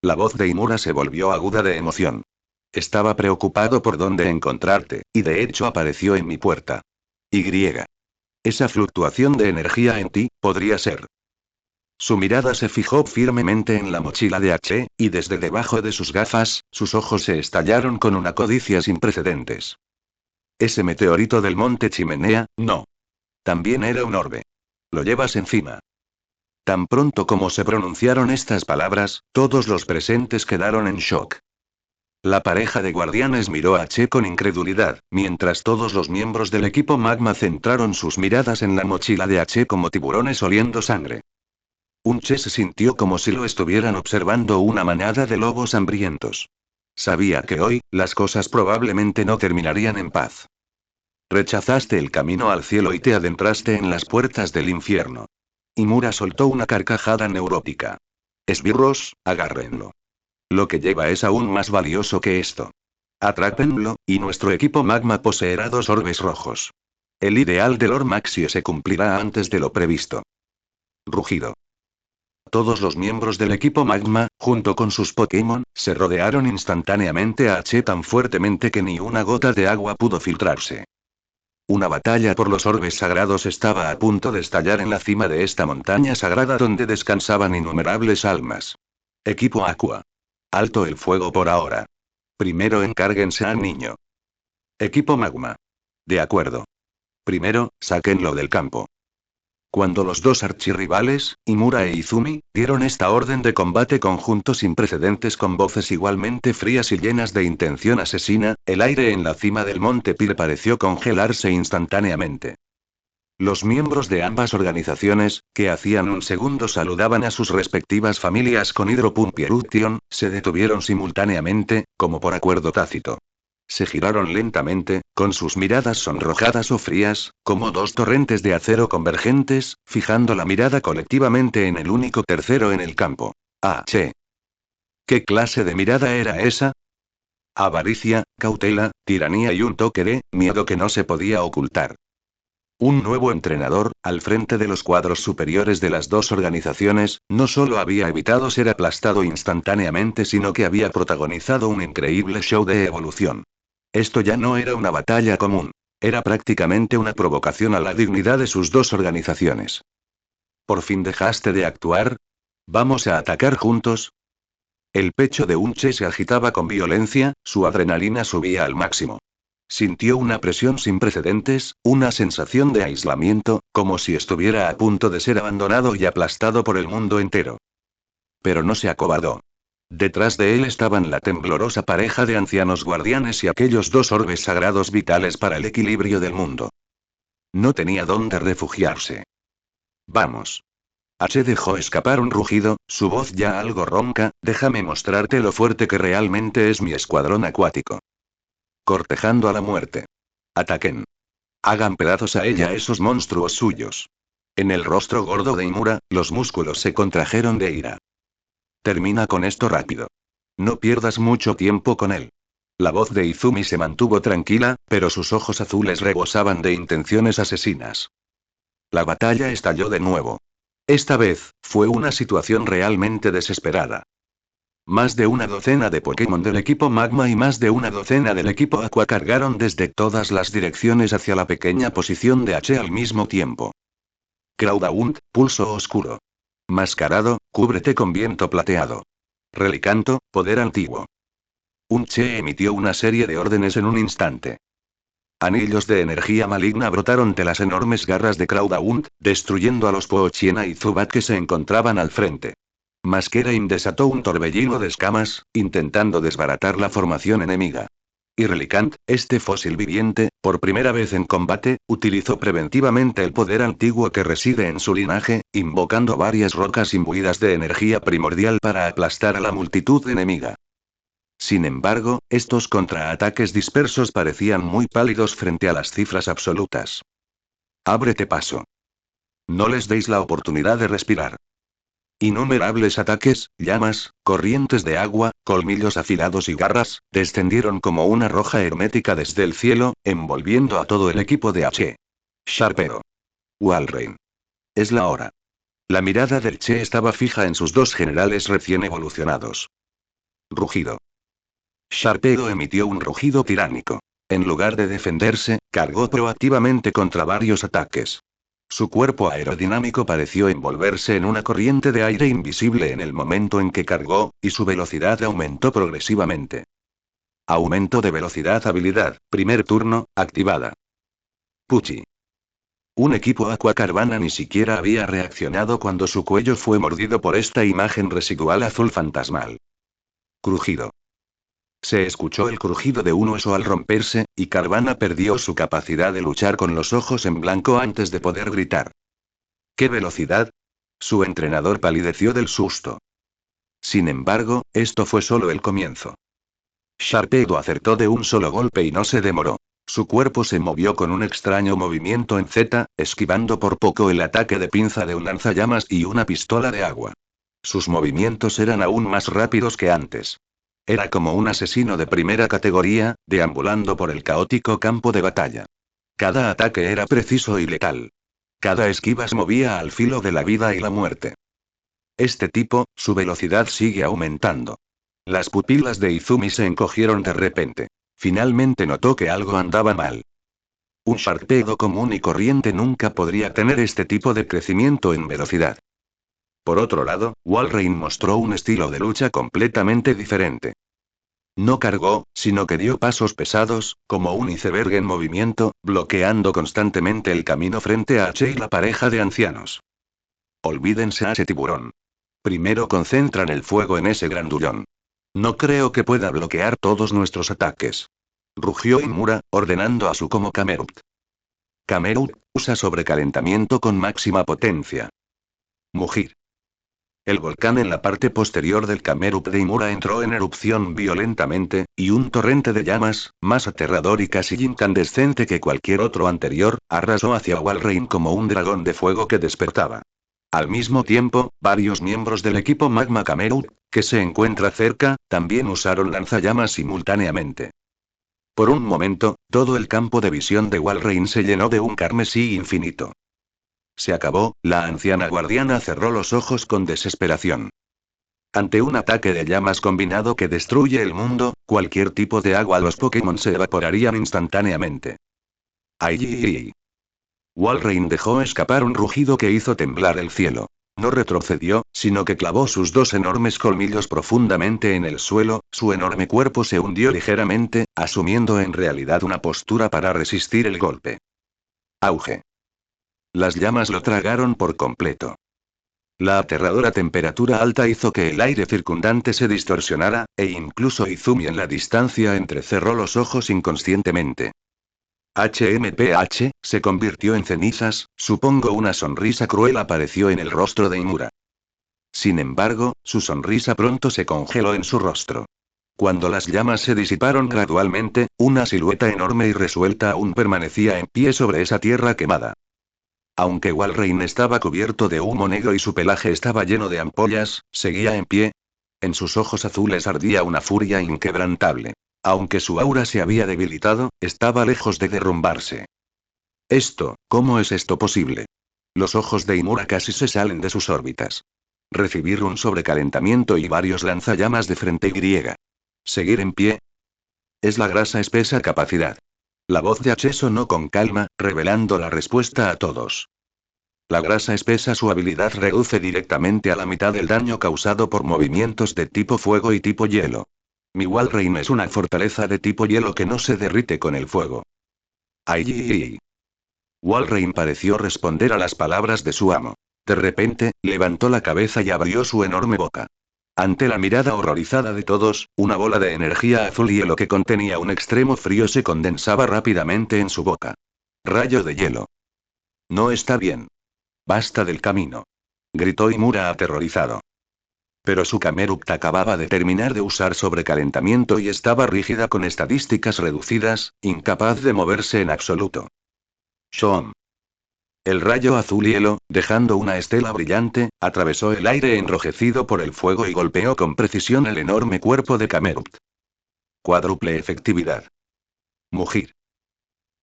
La voz de Imura se volvió aguda de emoción. «Estaba preocupado por dónde encontrarte, y de hecho apareció en mi puerta. Y. Esa fluctuación de energía en ti, podría ser». Su mirada se fijó firmemente en la mochila de H, y desde debajo de sus gafas, sus ojos se estallaron con una codicia sin precedentes. Ese meteorito del monte Chimenea, no. También era un orbe. Lo llevas encima. Tan pronto como se pronunciaron estas palabras, todos los presentes quedaron en shock. La pareja de guardianes miró a Che con incredulidad, mientras todos los miembros del equipo Magma centraron sus miradas en la mochila de H como tiburones oliendo sangre. Che se sintió como si lo estuvieran observando una manada de lobos hambrientos. Sabía que hoy, las cosas probablemente no terminarían en paz. Rechazaste el camino al cielo y te adentraste en las puertas del infierno. Imura soltó una carcajada neurótica. Esbirros, agárrenlo. Lo que lleva es aún más valioso que esto. Atrápenlo, y nuestro equipo Magma poseerá 2 orbes rojos. El ideal de Lord Maxie se cumplirá antes de lo previsto. Rugido. Todos los miembros del equipo Magma, junto con sus Pokémon, se rodearon instantáneamente a H tan fuertemente que ni una gota de agua pudo filtrarse. Una batalla por los orbes sagrados estaba a punto de estallar en la cima de esta montaña sagrada donde descansaban innumerables almas. Equipo Aqua. Alto el fuego por ahora. Primero encárguense al niño. Equipo Magma. De acuerdo. Primero, sáquenlo del campo. Cuando los dos archirrivales, Imura e Izumi, dieron esta orden de combate conjunto sin precedentes con voces igualmente frías y llenas de intención asesina, el aire en la cima del monte Pil pareció congelarse instantáneamente. Los miembros de ambas organizaciones, que hacían un segundo saludaban a sus respectivas familias con Hydropump y Eruption, se detuvieron simultáneamente, como por acuerdo tácito. Se giraron lentamente, con sus miradas sonrojadas o frías, como 2 torrentes de acero convergentes, fijando la mirada colectivamente en el único tercero en el campo. Che. ¿Qué clase de mirada era esa? Avaricia, cautela, tiranía y un toque de miedo que no se podía ocultar. Un nuevo entrenador, al frente de los cuadros superiores de las dos organizaciones, no solo había evitado ser aplastado instantáneamente, sino que había protagonizado un increíble show de evolución. Esto ya no era una batalla común. Era prácticamente una provocación a la dignidad de sus dos organizaciones. ¿Por fin dejaste de actuar? ¿Vamos a atacar juntos? El pecho de Unche se agitaba con violencia, su adrenalina subía al máximo. Sintió una presión sin precedentes, una sensación de aislamiento, como si estuviera a punto de ser abandonado y aplastado por el mundo entero. Pero no se acobardó. Detrás de él estaban la temblorosa pareja de ancianos guardianes y aquellos 2 orbes sagrados vitales para el equilibrio del mundo. No tenía dónde refugiarse. Vamos. H dejó escapar un rugido, su voz ya algo ronca, déjame mostrarte lo fuerte que realmente es mi escuadrón acuático. Cortejando a la muerte. Ataquen. Hagan pedazos a ella esos monstruos suyos. En el rostro gordo de Imura, los músculos se contrajeron de ira. Termina con esto rápido. No pierdas mucho tiempo con él. La voz de Izumi se mantuvo tranquila, pero sus ojos azules rebosaban de intenciones asesinas. La batalla estalló de nuevo. Esta vez, fue una situación realmente desesperada. Más de una docena de Pokémon del equipo Magma y más de una docena del equipo Aqua cargaron desde todas las direcciones hacia la pequeña posición de H al mismo tiempo. Cloudhaunt, pulso oscuro. Mascarado, cúbrete con viento plateado. Relicanto, poder antiguo. Un Che emitió una serie de órdenes en un instante. Anillos de energía maligna brotaron de las enormes garras de Crowdaund, destruyendo a los Poochiena y Zubat que se encontraban al frente. Masquerain desató un torbellino de escamas, intentando desbaratar la formación enemiga. Y Relicanto, este fósil viviente, por primera vez en combate, utilizó preventivamente el poder antiguo que reside en su linaje, invocando varias rocas imbuidas de energía primordial para aplastar a la multitud enemiga. Sin embargo, estos contraataques dispersos parecían muy pálidos frente a las cifras absolutas. Ábrete paso. No les deis la oportunidad de respirar. Innumerables ataques, llamas, corrientes de agua, colmillos afilados y garras, descendieron como una roja hermética desde el cielo, envolviendo a todo el equipo de H. Sharpedo. Walrein. Es la hora. La mirada del Che estaba fija en sus dos generales recién evolucionados. Rugido. Sharpedo emitió un rugido tiránico. En lugar de defenderse, cargó proactivamente contra varios ataques. Su cuerpo aerodinámico pareció envolverse en una corriente de aire invisible en el momento en que cargó, y su velocidad aumentó progresivamente. Aumento de velocidad habilidad, primer turno, activada. Puchi. Un equipo Aquacarvana ni siquiera había reaccionado cuando su cuello fue mordido por esta imagen residual azul fantasmal. Crujido. Se escuchó el crujido de un hueso al romperse, y Carvana perdió su capacidad de luchar con los ojos en blanco antes de poder gritar. ¿Qué velocidad? Su entrenador palideció del susto. Sin embargo, esto fue solo el comienzo. Sharpedo acertó de un solo golpe y no se demoró. Su cuerpo se movió con un extraño movimiento en Z, esquivando por poco el ataque de pinza de un lanzallamas y una pistola de agua. Sus movimientos eran aún más rápidos que antes. Era como un asesino de primera categoría, deambulando por el caótico campo de batalla. Cada ataque era preciso y letal. Cada esquiva se movía al filo de la vida y la muerte. Este tipo, su velocidad sigue aumentando. Las pupilas de Izumi se encogieron de repente. Finalmente notó que algo andaba mal. Un Sharpedo común y corriente nunca podría tener este tipo de crecimiento en velocidad. Por otro lado, Walrein mostró un estilo de lucha completamente diferente. No cargó, sino que dio pasos pesados, como un iceberg en movimiento, bloqueando constantemente el camino frente a H y la pareja de ancianos. Olvídense a ese tiburón. Primero concentran el fuego en ese grandullón. No creo que pueda bloquear todos nuestros ataques. Rugió Imura, ordenando a su como Camerupt. Camerupt, usa sobrecalentamiento con máxima potencia. Mugir. El volcán en la parte posterior del Camerupt de Imura entró en erupción violentamente, y un torrente de llamas, más aterrador y casi incandescente que cualquier otro anterior, arrasó hacia Walrein como un dragón de fuego que despertaba. Al mismo tiempo, varios miembros del equipo Magma Camerupt, que se encuentra cerca, también usaron lanzallamas simultáneamente. Por un momento, todo el campo de visión de Walrein se llenó de un carmesí infinito. Se acabó, la anciana guardiana cerró los ojos con desesperación. Ante un ataque de llamas combinado que destruye el mundo, cualquier tipo de agua, los Pokémon se evaporarían instantáneamente. ¡Ay! Walrein dejó escapar un rugido que hizo temblar el cielo. No retrocedió, sino que clavó sus dos enormes colmillos profundamente en el suelo, su enorme cuerpo se hundió ligeramente, asumiendo en realidad una postura para resistir el golpe. Auge. Las llamas lo tragaron por completo. La aterradora temperatura alta hizo que el aire circundante se distorsionara, e incluso Izumi en la distancia entrecerró los ojos inconscientemente. HMPH, se convirtió en cenizas, supongo una sonrisa cruel apareció en el rostro de Imura. Sin embargo, su sonrisa pronto se congeló en su rostro. Cuando las llamas se disiparon gradualmente, una silueta enorme y resuelta aún permanecía en pie sobre esa tierra quemada. Aunque Walrein estaba cubierto de humo negro y su pelaje estaba lleno de ampollas, seguía en pie. En sus ojos azules ardía una furia inquebrantable. Aunque su aura se había debilitado, estaba lejos de derrumbarse. ¿Cómo es esto posible? Los ojos de Imura casi se salen de sus órbitas. Recibir un sobrecalentamiento y varios lanzallamas de frente Y. Seguir en pie. Es la grasa espesa capacidad. La voz de H sonó con calma, revelando la respuesta a todos. La grasa espesa su habilidad reduce directamente a la mitad el daño causado por movimientos de tipo fuego y tipo hielo. Mi Walrein es una fortaleza de tipo hielo que no se derrite con el fuego. ¡Ay! Walrein pareció responder a las palabras de su amo. De repente, levantó la cabeza y abrió su enorme boca. Ante la mirada horrorizada de todos, una bola de energía azul hielo que contenía un extremo frío se condensaba rápidamente en su boca. Rayo de hielo. No está bien. Basta del camino. Gritó Imura aterrorizado. Pero su Camerupt acababa de terminar de usar sobrecalentamiento y estaba rígida con estadísticas reducidas, incapaz de moverse en absoluto. Shoom. El rayo azul hielo, dejando una estela brillante, atravesó el aire enrojecido por el fuego y golpeó con precisión el enorme cuerpo de Camerupt. Cuádruple efectividad. Mugir.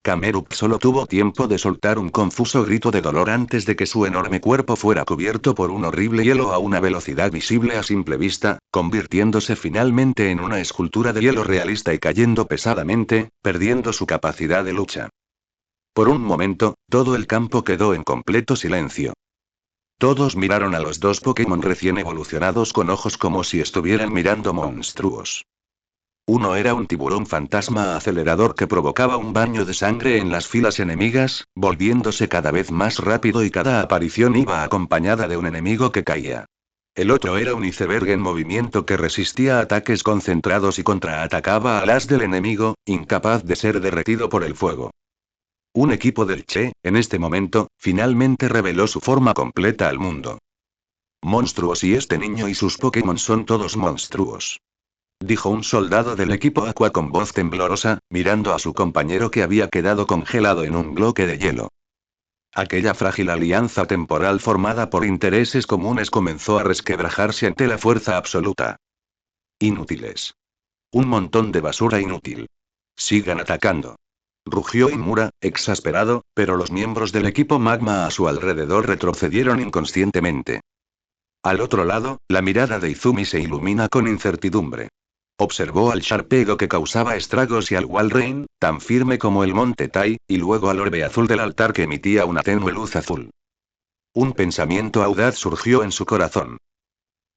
Camerupt solo tuvo tiempo de soltar un confuso grito de dolor antes de que su enorme cuerpo fuera cubierto por un horrible hielo a una velocidad visible a simple vista, convirtiéndose finalmente en una escultura de hielo realista y cayendo pesadamente, perdiendo su capacidad de lucha. Por un momento, todo el campo quedó en completo silencio. Todos miraron a los dos Pokémon recién evolucionados con ojos como si estuvieran mirando monstruos. Uno era un tiburón fantasma acelerador que provocaba un baño de sangre en las filas enemigas, volviéndose cada vez más rápido y cada aparición iba acompañada de un enemigo que caía. El otro era un iceberg en movimiento que resistía ataques concentrados y contraatacaba al as del enemigo, incapaz de ser derretido por el fuego. Un equipo del Che, en este momento, finalmente reveló su forma completa al mundo. Monstruos y este niño y sus Pokémon son todos monstruos. Dijo un soldado del equipo Aqua con voz temblorosa, mirando a su compañero que había quedado congelado en un bloque de hielo. Aquella frágil alianza temporal formada por intereses comunes comenzó a resquebrajarse ante la fuerza absoluta. Inútiles. Un montón de basura inútil. Sigan atacando. Rugió Imura, exasperado, pero los miembros del equipo Magma a su alrededor retrocedieron inconscientemente. Al otro lado, la mirada de Izumi se ilumina con incertidumbre. Observó al Sharpedo que causaba estragos y al Walrein, tan firme como el monte Tai, y luego al orbe azul del altar que emitía una tenue luz azul. Un pensamiento audaz surgió en su corazón.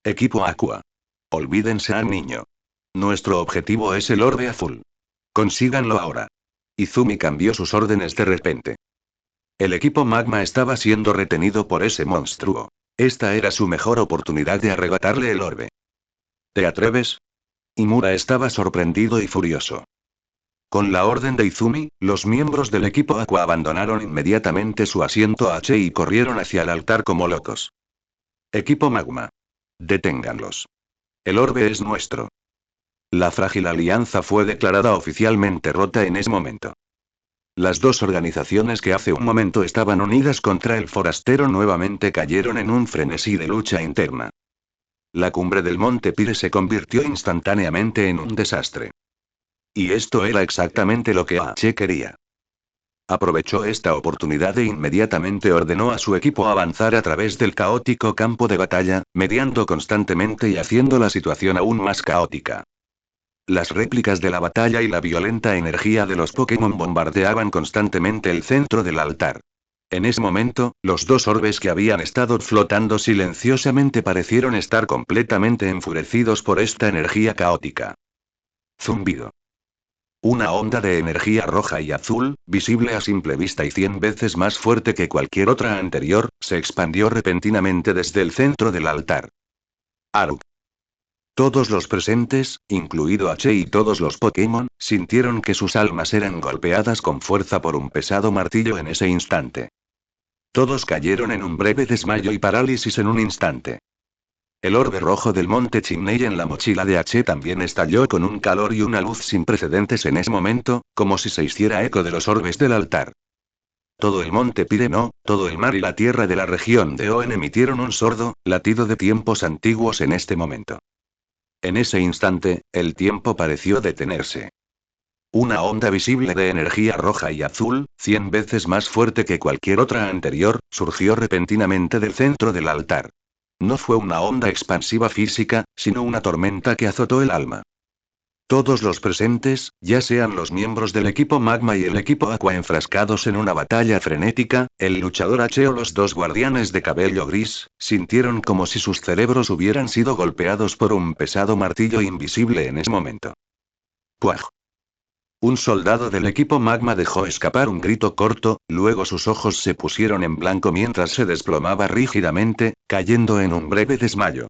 Equipo Aqua. Olvídense al niño. Nuestro objetivo es el orbe azul. Consíganlo ahora. Izumi cambió sus órdenes de repente. El equipo Magma estaba siendo retenido por ese monstruo. Esta era su mejor oportunidad de arrebatarle el orbe. ¿Te atreves? Imura estaba sorprendido y furioso. Con la orden de Izumi, los miembros del equipo Aqua abandonaron inmediatamente su asiento H y corrieron hacia el altar como locos. Equipo Magma. Deténganlos. El orbe es nuestro. La frágil alianza fue declarada oficialmente rota en ese momento. Las dos organizaciones que hace un momento estaban unidas contra el forastero nuevamente cayeron en un frenesí de lucha interna. La cumbre del monte Pire se convirtió instantáneamente en un desastre. Y esto era exactamente lo que H quería. Aprovechó esta oportunidad e inmediatamente ordenó a su equipo avanzar a través del caótico campo de batalla, mediando constantemente y haciendo la situación aún más caótica. Las réplicas de la batalla y la violenta energía de los Pokémon bombardeaban constantemente el centro del altar. En ese momento, los dos orbes que habían estado flotando silenciosamente parecieron estar completamente enfurecidos por esta energía caótica. Zumbido. Una onda de energía roja y azul, visible a simple vista y 100 veces más fuerte que cualquier otra anterior, se expandió repentinamente desde el centro del altar. Aruk. Todos los presentes, incluido H y todos los Pokémon, sintieron que sus almas eran golpeadas con fuerza por un pesado martillo en ese instante. Todos cayeron en un breve desmayo y parálisis en un instante. El orbe rojo del monte Chimney en la mochila de H también estalló con un calor y una luz sin precedentes en ese momento, como si se hiciera eco de los orbes del altar. Todo el monte Pireno, todo el mar y la tierra de la región de Oen emitieron un sordo, latido de tiempos antiguos en este momento. En ese instante, el tiempo pareció detenerse. Una onda visible de energía roja y azul, 100 veces más fuerte que cualquier otra anterior, surgió repentinamente del centro del altar. No fue una onda expansiva física, sino una tormenta que azotó el alma. Todos los presentes, ya sean los miembros del equipo Magma y el equipo Aqua enfrascados en una batalla frenética, el luchador H o los dos guardianes de cabello gris, sintieron como si sus cerebros hubieran sido golpeados por un pesado martillo invisible en ese momento. ¡Puaj! Un soldado del equipo Magma dejó escapar un grito corto, luego sus ojos se pusieron en blanco mientras se desplomaba rígidamente, cayendo en un breve desmayo.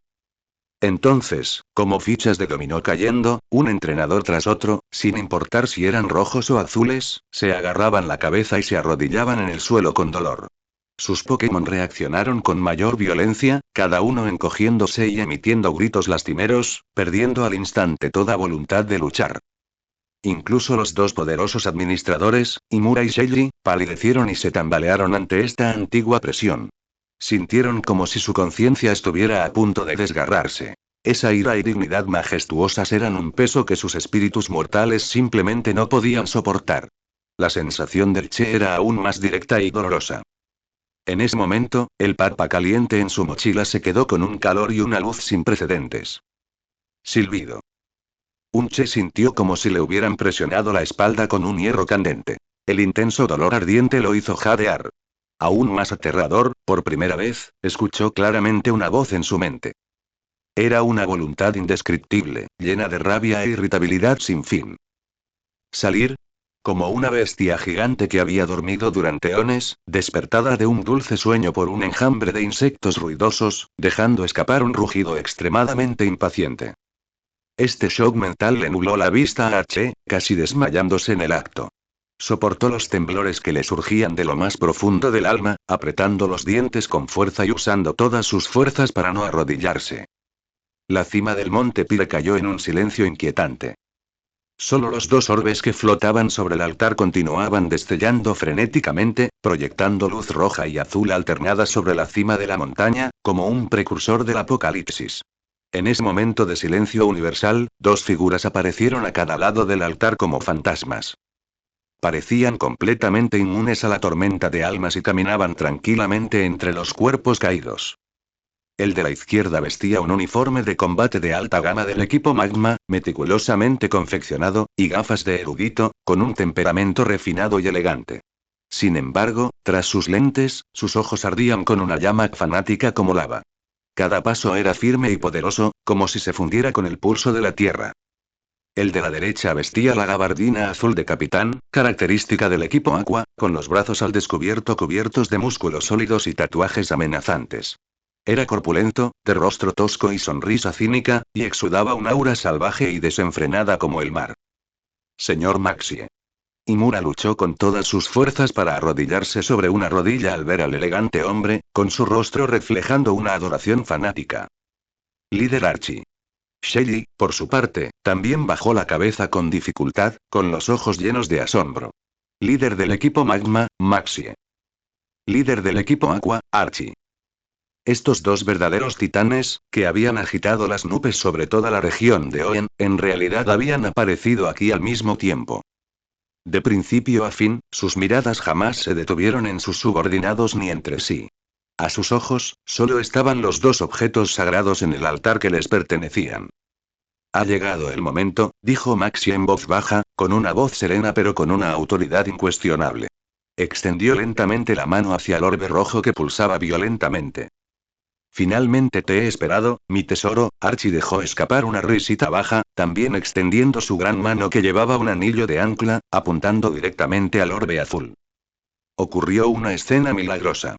Entonces, como fichas de dominó cayendo, un entrenador tras otro, sin importar si eran rojos o azules, se agarraban la cabeza y se arrodillaban en el suelo con dolor. Sus Pokémon reaccionaron con mayor violencia, cada uno encogiéndose y emitiendo gritos lastimeros, perdiendo al instante toda voluntad de luchar. Incluso los dos poderosos administradores, Imura y Shelly, palidecieron y se tambalearon ante esta antigua presión. Sintieron como si su conciencia estuviera a punto de desgarrarse. Esa ira y dignidad majestuosas eran un peso que sus espíritus mortales simplemente no podían soportar. La sensación del Che era aún más directa y dolorosa. En ese momento, el papa caliente en su mochila se quedó con un calor y una luz sin precedentes. Silbido. Un Che sintió como si le hubieran presionado la espalda con un hierro candente. El intenso dolor ardiente lo hizo jadear. Aún más aterrador, por primera vez, escuchó claramente una voz en su mente. Era una voluntad indescriptible, llena de rabia e irritabilidad sin fin. Salir. Como una bestia gigante que había dormido durante eones, despertada de un dulce sueño por un enjambre de insectos ruidosos, dejando escapar un rugido extremadamente impaciente. Este shock mental le nubló la vista a H, casi desmayándose en el acto. Soportó los temblores que le surgían de lo más profundo del alma, apretando los dientes con fuerza y usando todas sus fuerzas para no arrodillarse. La cima del monte Pire cayó en un silencio inquietante. Solo los dos orbes que flotaban sobre el altar continuaban destellando frenéticamente, proyectando luz roja y azul alternada sobre la cima de la montaña, como un precursor del apocalipsis. En ese momento de silencio universal, dos figuras aparecieron a cada lado del altar como fantasmas. Parecían completamente inmunes a la tormenta de almas y caminaban tranquilamente entre los cuerpos caídos. El de la izquierda vestía un uniforme de combate de alta gama del equipo Magma, meticulosamente confeccionado, y gafas de erudito, con un temperamento refinado y elegante. Sin embargo, tras sus lentes, sus ojos ardían con una llama fanática como lava. Cada paso era firme y poderoso, como si se fundiera con el pulso de la tierra. El de la derecha vestía la gabardina azul de capitán, característica del equipo Aqua, con los brazos al descubierto cubiertos de músculos sólidos y tatuajes amenazantes. Era corpulento, de rostro tosco y sonrisa cínica, y exudaba un aura salvaje y desenfrenada como el mar. Señor Maxie. Imura luchó con todas sus fuerzas para arrodillarse sobre una rodilla al ver al elegante hombre, con su rostro reflejando una adoración fanática. Líder Archie. Shelly, por su parte, también bajó la cabeza con dificultad, con los ojos llenos de asombro. Líder del equipo Magma, Maxie. Líder del equipo Aqua, Archie. Estos dos verdaderos titanes, que habían agitado las nubes sobre toda la región de Oen, en realidad habían aparecido aquí al mismo tiempo. De principio a fin, sus miradas jamás se detuvieron en sus subordinados ni entre sí. A sus ojos, solo estaban los dos objetos sagrados en el altar que les pertenecían. Ha llegado el momento, dijo Maxie en voz baja, con una voz serena pero con una autoridad incuestionable. Extendió lentamente la mano hacia el orbe rojo que pulsaba violentamente. Finalmente te he esperado, mi tesoro. Archie dejó escapar una risita baja, también extendiendo su gran mano que llevaba un anillo de ancla, apuntando directamente al orbe azul. Ocurrió una escena milagrosa.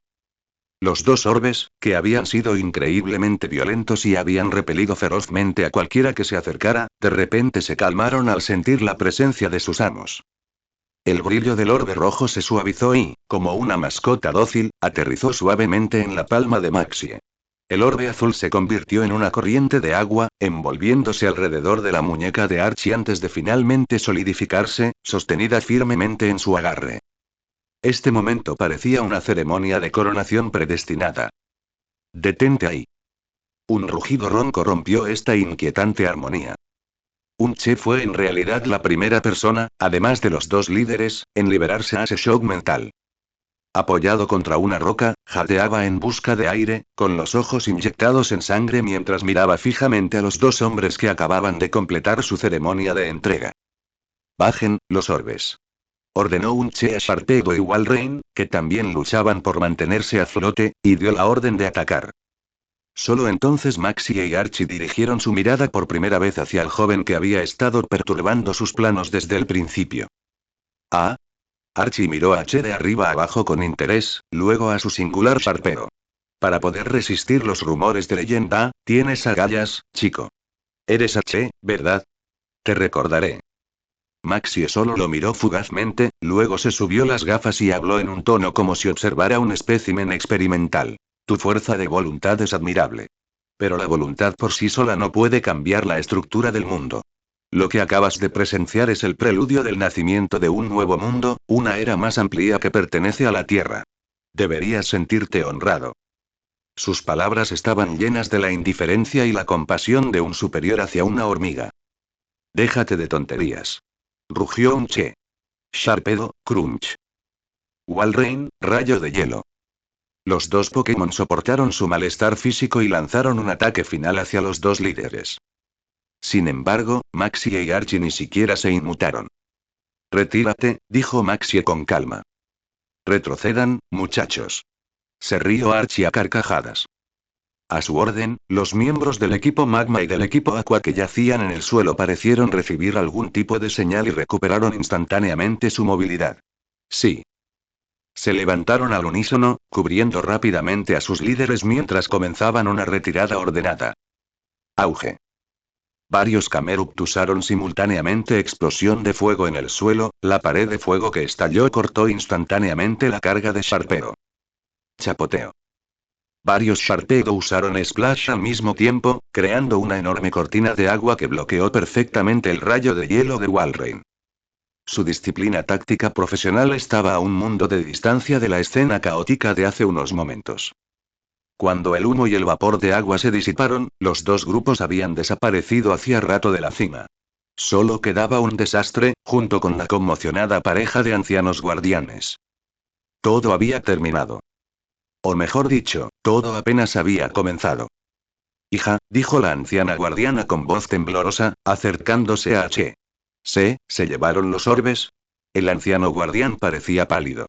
Los dos orbes, que habían sido increíblemente violentos y habían repelido ferozmente a cualquiera que se acercara, de repente se calmaron al sentir la presencia de sus amos. El brillo del orbe rojo se suavizó y, como una mascota dócil, aterrizó suavemente en la palma de Maxie. El orbe azul se convirtió en una corriente de agua, envolviéndose alrededor de la muñeca de Archie antes de finalmente solidificarse, sostenida firmemente en su agarre. Este momento parecía una ceremonia de coronación predestinada. Detente ahí. Un rugido ronco rompió esta inquietante armonía. Un Che fue en realidad la primera persona, además de los dos líderes, en liberarse a ese shock mental. Apoyado contra una roca, jadeaba en busca de aire, con los ojos inyectados en sangre mientras miraba fijamente a los dos hombres que acababan de completar su ceremonia de entrega. Bajen, los orbes. Ordenó un Che a Sharpedo y Walrein, que también luchaban por mantenerse a flote, y dio la orden de atacar. Solo entonces Maxie y Archie dirigieron su mirada por primera vez hacia el joven que había estado perturbando sus planos desde el principio. Ah. Archie miró a Che de arriba abajo con interés, luego a su singular Sharpeo. Para poder resistir los rumores de leyenda, tienes agallas, chico. Eres Che, ¿verdad? Te recordaré. Maxie solo lo miró fugazmente, luego se subió las gafas y habló en un tono como si observara un espécimen experimental. Tu fuerza de voluntad es admirable. Pero la voluntad por sí sola no puede cambiar la estructura del mundo. Lo que acabas de presenciar es el preludio del nacimiento de un nuevo mundo, una era más amplia que pertenece a la Tierra. Deberías sentirte honrado. Sus palabras estaban llenas de la indiferencia y la compasión de un superior hacia una hormiga. Déjate de tonterías. Rugió un Che. Sharpedo, Crunch. Walrein, rayo de hielo. Los dos Pokémon soportaron su malestar físico y lanzaron un ataque final hacia los dos líderes. Sin embargo, Maxie y Archie ni siquiera se inmutaron. Retírate, dijo Maxie con calma. Retrocedan, muchachos. Se rió Archie a carcajadas. A su orden, los miembros del equipo Magma y del equipo Aqua que yacían en el suelo parecieron recibir algún tipo de señal y recuperaron instantáneamente su movilidad. Sí. Se levantaron al unísono, cubriendo rápidamente a sus líderes mientras comenzaban una retirada ordenada. Auge. Varios Camerupt usaron simultáneamente explosión de fuego en el suelo, la pared de fuego que estalló cortó instantáneamente la carga de Sharpedo. Chapoteo. Varios Sharpedo usaron Splash al mismo tiempo, creando una enorme cortina de agua que bloqueó perfectamente el rayo de hielo de Walrein. Su disciplina táctica profesional estaba a un mundo de distancia de la escena caótica de hace unos momentos. Cuando el humo y el vapor de agua se disiparon, los dos grupos habían desaparecido hacía rato de la cima. Solo quedaba un desastre, junto con la conmocionada pareja de ancianos guardianes. Todo había terminado. O mejor dicho, todo apenas había comenzado. Hija, dijo la anciana guardiana con voz temblorosa, acercándose a Che. ¿Se llevaron los orbes? El anciano guardián parecía pálido.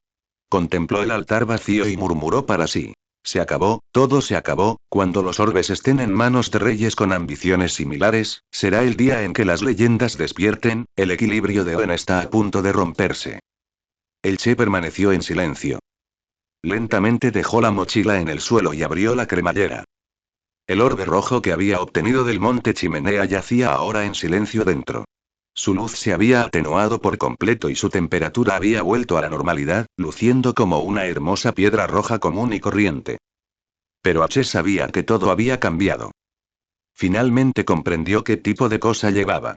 Contempló el altar vacío y murmuró para sí. Se acabó, todo se acabó, cuando los orbes estén en manos de reyes con ambiciones similares, será el día en que las leyendas despierten, el equilibrio de Oen está a punto de romperse. El Che permaneció en silencio. Lentamente dejó la mochila en el suelo y abrió la cremallera. El orbe rojo que había obtenido del monte Chimenea yacía ahora en silencio dentro. Su luz se había atenuado por completo y su temperatura había vuelto a la normalidad, luciendo como una hermosa piedra roja común y corriente. Pero Che sabía que todo había cambiado. Finalmente comprendió qué tipo de cosa llevaba.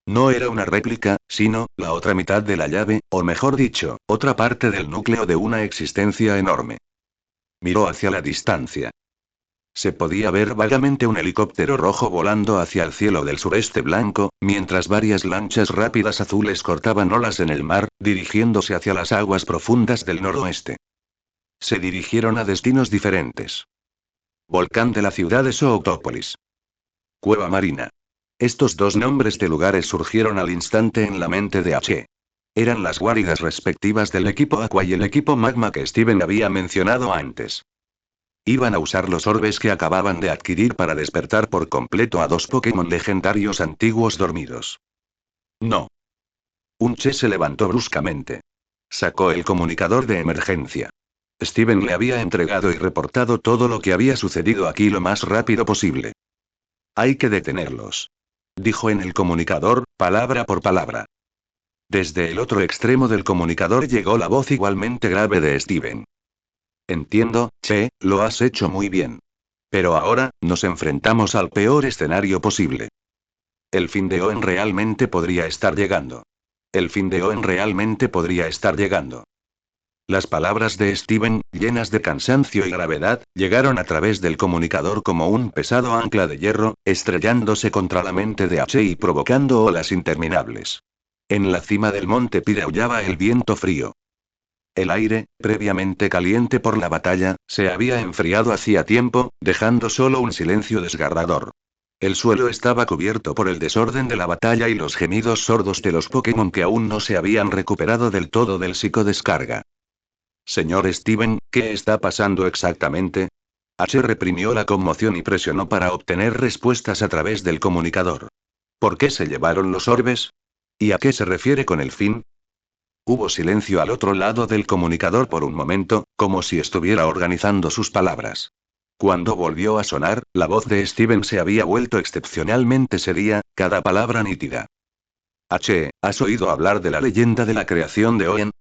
No era una réplica, sino, la otra mitad de la llave, o mejor dicho, otra parte del núcleo de una existencia enorme. Miró hacia la distancia. Se podía ver vagamente un helicóptero rojo volando hacia el cielo del sureste blanco, mientras varias lanchas rápidas azules cortaban olas en el mar, dirigiéndose hacia las aguas profundas del noroeste. Se dirigieron a destinos diferentes. Volcán de la ciudad de Sooctópolis. Cueva Marina. Estos dos nombres de lugares surgieron al instante en la mente de H. Eran las guaridas respectivas del equipo Aqua y el equipo Magma que Steven había mencionado antes. Iban a usar los orbes que acababan de adquirir para despertar por completo a dos Pokémon legendarios antiguos dormidos. No. Un Che se levantó bruscamente. Sacó el comunicador de emergencia. Steven le había entregado y reportado todo lo que había sucedido aquí lo más rápido posible. Hay que detenerlos. Dijo en el comunicador, palabra por palabra. Desde el otro extremo del comunicador llegó la voz igualmente grave de Steven. Entiendo, Che, lo has hecho muy bien. Pero ahora, nos enfrentamos al peor escenario posible. El fin de Oen realmente podría estar llegando. El fin de Oen realmente podría estar llegando. Las palabras de Steven, llenas de cansancio y gravedad, llegaron a través del comunicador como un pesado ancla de hierro, estrellándose contra la mente de H y provocando olas interminables. En la cima del monte Pire aullaba el viento frío. El aire, previamente caliente por la batalla, se había enfriado hacía tiempo, dejando solo un silencio desgarrador. El suelo estaba cubierto por el desorden de la batalla y los gemidos sordos de los Pokémon que aún no se habían recuperado del todo del psicodescarga. Señor Steven, ¿qué está pasando exactamente? H reprimió la conmoción y presionó para obtener respuestas a través del comunicador. ¿Por qué se llevaron los orbes? ¿Y a qué se refiere con el fin? Hubo silencio al otro lado del comunicador por un momento, como si estuviera organizando sus palabras. Cuando volvió a sonar, la voz de Steven se había vuelto excepcionalmente seria, cada palabra nítida. ¿Has oído hablar de la leyenda de la creación de Oen?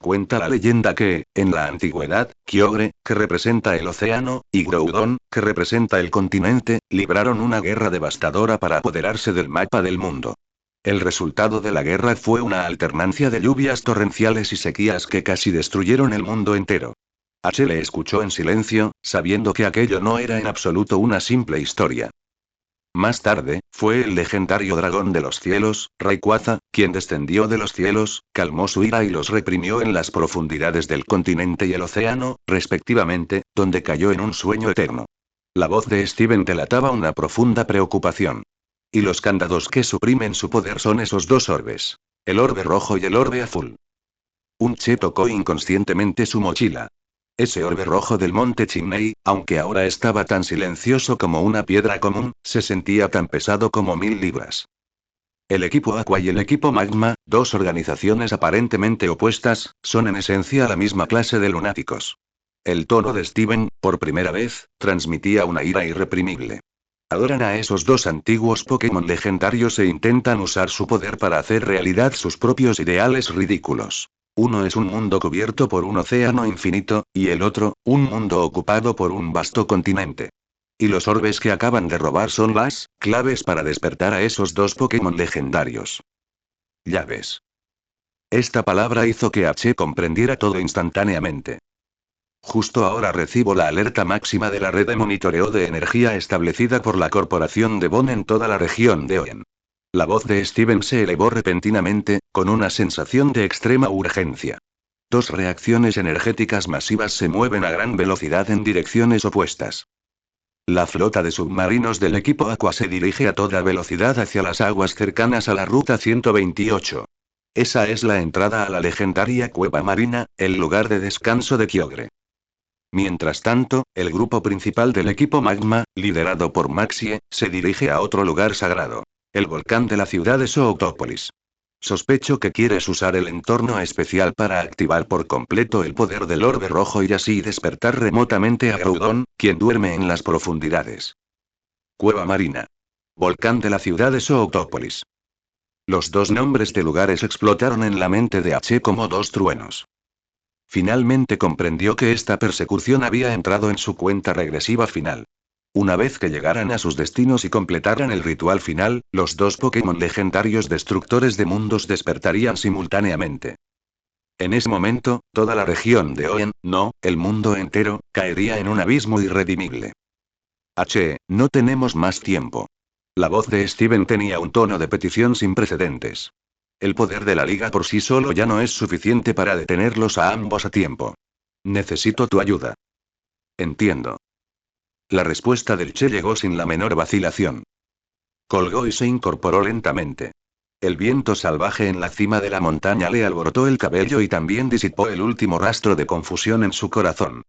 Cuenta la leyenda que, en la antigüedad, Kyogre, que representa el océano, y Groudon, que representa el continente, libraron una guerra devastadora para apoderarse del mapa del mundo. El resultado de la guerra fue una alternancia de lluvias torrenciales y sequías que casi destruyeron el mundo entero. H le escuchó en silencio, sabiendo que aquello no era en absoluto una simple historia. Más tarde, fue el legendario dragón de los cielos, Rayquaza, quien descendió de los cielos, calmó su ira y los reprimió en las profundidades del continente y el océano, respectivamente, donde cayó en un sueño eterno. La voz de Steven delataba una profunda preocupación. Y los candados que suprimen su poder son esos dos orbes. El orbe rojo y el orbe azul. Che tocó inconscientemente su mochila. Ese orbe rojo del monte Chimney, aunque ahora estaba tan silencioso como una piedra común, se sentía tan pesado como 1000 libras. El equipo Aqua y el equipo Magma, dos organizaciones aparentemente opuestas, son en esencia la misma clase de lunáticos. El tono de Steven, por primera vez, transmitía una ira irreprimible. Adoran a esos dos antiguos Pokémon legendarios e intentan usar su poder para hacer realidad sus propios ideales ridículos. Uno es un mundo cubierto por un océano infinito, y el otro, un mundo ocupado por un vasto continente. Y los orbes que acaban de robar son las claves para despertar a esos dos Pokémon legendarios. Llaves. Esta palabra hizo que H comprendiera todo instantáneamente. Justo ahora recibo la alerta máxima de la red de monitoreo de energía establecida por la Corporación de Bonn en toda la región de Oen. La voz de Steven se elevó repentinamente, con una sensación de extrema urgencia. Dos reacciones energéticas masivas se mueven a gran velocidad en direcciones opuestas. La flota de submarinos del equipo Aqua se dirige a toda velocidad hacia las aguas cercanas a la ruta 128. Esa es la entrada a la legendaria cueva marina, el lugar de descanso de Kyogre. Mientras tanto, el grupo principal del equipo Magma, liderado por Maxie, se dirige a otro lugar sagrado. El volcán de la ciudad de Zootopólis. Sospecho que quieres usar el entorno especial para activar por completo el poder del orbe rojo y así despertar remotamente a Groudon, quien duerme en las profundidades. Cueva marina. Volcán de la ciudad de Zootopólis. Los dos nombres de lugares explotaron en la mente de H como dos truenos. Finalmente comprendió que esta persecución había entrado en su cuenta regresiva final. Una vez que llegaran a sus destinos y completaran el ritual final, los dos Pokémon legendarios destructores de mundos despertarían simultáneamente. En ese momento, toda la región de Oen, no, el mundo entero, caería en un abismo irredimible. No tenemos más tiempo. La voz de Steven tenía un tono de petición sin precedentes. El poder de la Liga por sí solo ya no es suficiente para detenerlos a ambos a tiempo. Necesito tu ayuda. Entiendo. La respuesta del Che llegó sin la menor vacilación. Colgó y se incorporó lentamente. El viento salvaje en la cima de la montaña le alborotó el cabello y también disipó el último rastro de confusión en su corazón.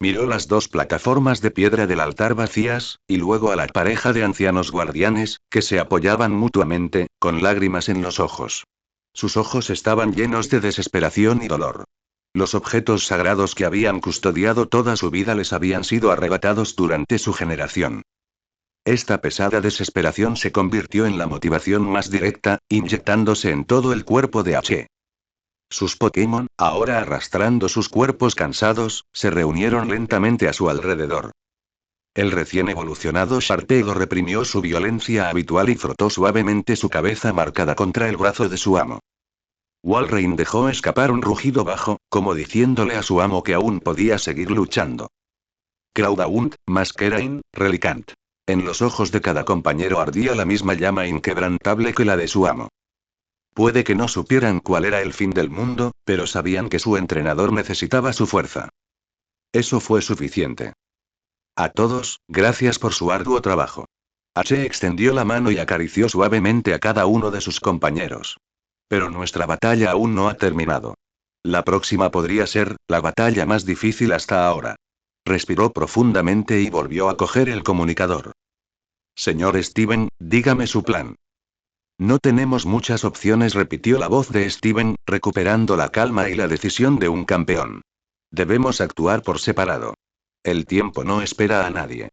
Miró las dos plataformas de piedra del altar vacías, y luego a la pareja de ancianos guardianes, que se apoyaban mutuamente, con lágrimas en los ojos. Sus ojos estaban llenos de desesperación y dolor. Los objetos sagrados que habían custodiado toda su vida les habían sido arrebatados durante su generación. Esta pesada desesperación se convirtió en la motivación más directa, inyectándose en todo el cuerpo de H. Sus Pokémon, ahora arrastrando sus cuerpos cansados, se reunieron lentamente a su alrededor. El recién evolucionado Sharpedo reprimió su violencia habitual y frotó suavemente su cabeza marcada contra el brazo de su amo. Walrein dejó escapar un rugido bajo, como diciéndole a su amo que aún podía seguir luchando. Cloudaunt, Masquerain, Relicanth. En los ojos de cada compañero ardía la misma llama inquebrantable que la de su amo. Puede que no supieran cuál era el fin del mundo, pero sabían que su entrenador necesitaba su fuerza. Eso fue suficiente. A todos, gracias por su arduo trabajo. H extendió la mano y acarició suavemente a cada uno de sus compañeros. Pero nuestra batalla aún no ha terminado. La próxima podría ser, la batalla más difícil hasta ahora. Respiró profundamente y volvió a coger el comunicador. Señor Steven, dígame su plan. No tenemos muchas opciones, repitió la voz de Steven, recuperando la calma y la decisión de un campeón. Debemos actuar por separado. El tiempo no espera a nadie.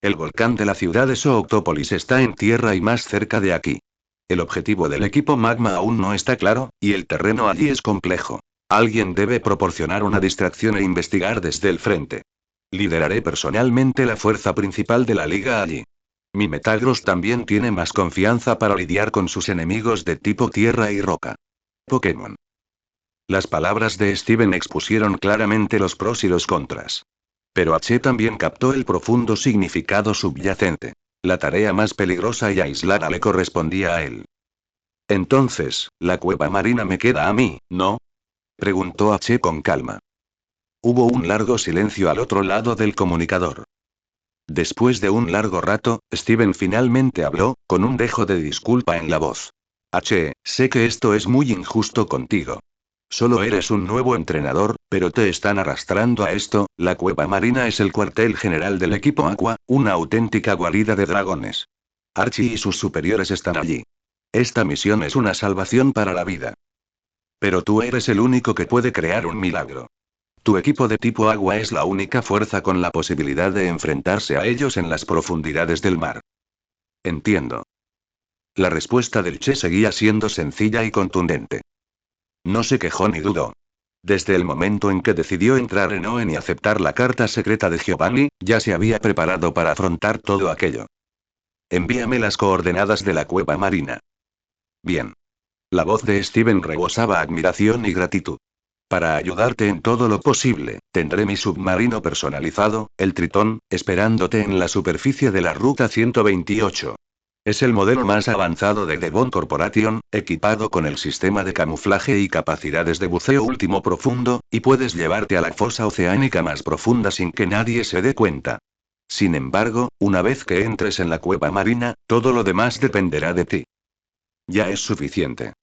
El volcán de la ciudad de Sooctópolis está en tierra y más cerca de aquí. El objetivo del equipo Magma aún no está claro, y el terreno allí es complejo. Alguien debe proporcionar una distracción e investigar desde el frente. Lideraré personalmente la fuerza principal de la liga allí. Mi Metagross también tiene más confianza para lidiar con sus enemigos de tipo tierra y roca. Pokémon. Las palabras de Steven expusieron claramente los pros y los contras. Pero H también captó el profundo significado subyacente. La tarea más peligrosa y aislada le correspondía a él. Entonces, la cueva marina me queda a mí, ¿no? Preguntó H con calma. Hubo un largo silencio al otro lado del comunicador. Después de un largo rato, Steven finalmente habló, con un dejo de disculpa en la voz. H, sé que esto es muy injusto contigo. Solo eres un nuevo entrenador, pero te están arrastrando a esto. La cueva marina es el cuartel general del equipo Aqua, una auténtica guarida de dragones. Archie y sus superiores están allí. Esta misión es una salvación para la vida. Pero tú eres el único que puede crear un milagro. Tu equipo de tipo agua es la única fuerza con la posibilidad de enfrentarse a ellos en las profundidades del mar. Entiendo. La respuesta del Che seguía siendo sencilla y contundente. No se quejó ni dudó. Desde el momento en que decidió entrar en Oen y aceptar la carta secreta de Giovanni, ya se había preparado para afrontar todo aquello. Envíame las coordenadas de la cueva marina. Bien. La voz de Steven rebosaba admiración y gratitud. Para ayudarte en todo lo posible, tendré mi submarino personalizado, el Tritón, esperándote en la superficie de la Ruta 128. Es el modelo más avanzado de Devon Corporation, equipado con el sistema de camuflaje y capacidades de buceo último profundo, y puedes llevarte a la fosa oceánica más profunda sin que nadie se dé cuenta. Sin embargo, una vez que entres en la cueva marina, todo lo demás dependerá de ti. Ya es suficiente.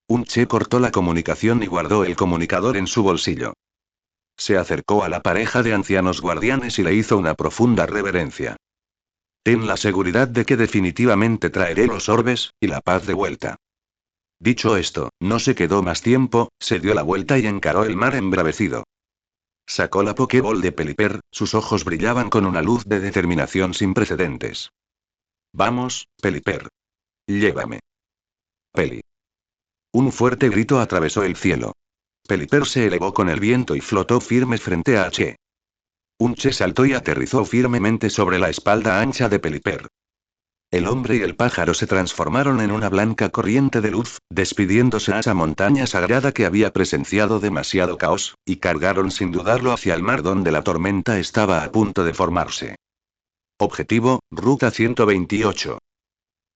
Un Che cortó la comunicación y guardó el comunicador en su bolsillo. Se acercó a la pareja de ancianos guardianes y le hizo una profunda reverencia. Ten la seguridad de que definitivamente traeré los orbes, y la paz de vuelta. Dicho esto, no se quedó más tiempo, se dio la vuelta y encaró el mar embravecido. Sacó la Pokéball de Pelipper, sus ojos brillaban con una luz de determinación sin precedentes. Vamos, Pelipper. Llévame. Peli. Un fuerte grito atravesó el cielo. Pelipper se elevó con el viento y flotó firme frente a Che. Un Che saltó y aterrizó firmemente sobre la espalda ancha de Pelipper. El hombre y el pájaro se transformaron en una blanca corriente de luz, despidiéndose a esa montaña sagrada que había presenciado demasiado caos, y cargaron sin dudarlo hacia el mar donde la tormenta estaba a punto de formarse. Objetivo, Ruta 128.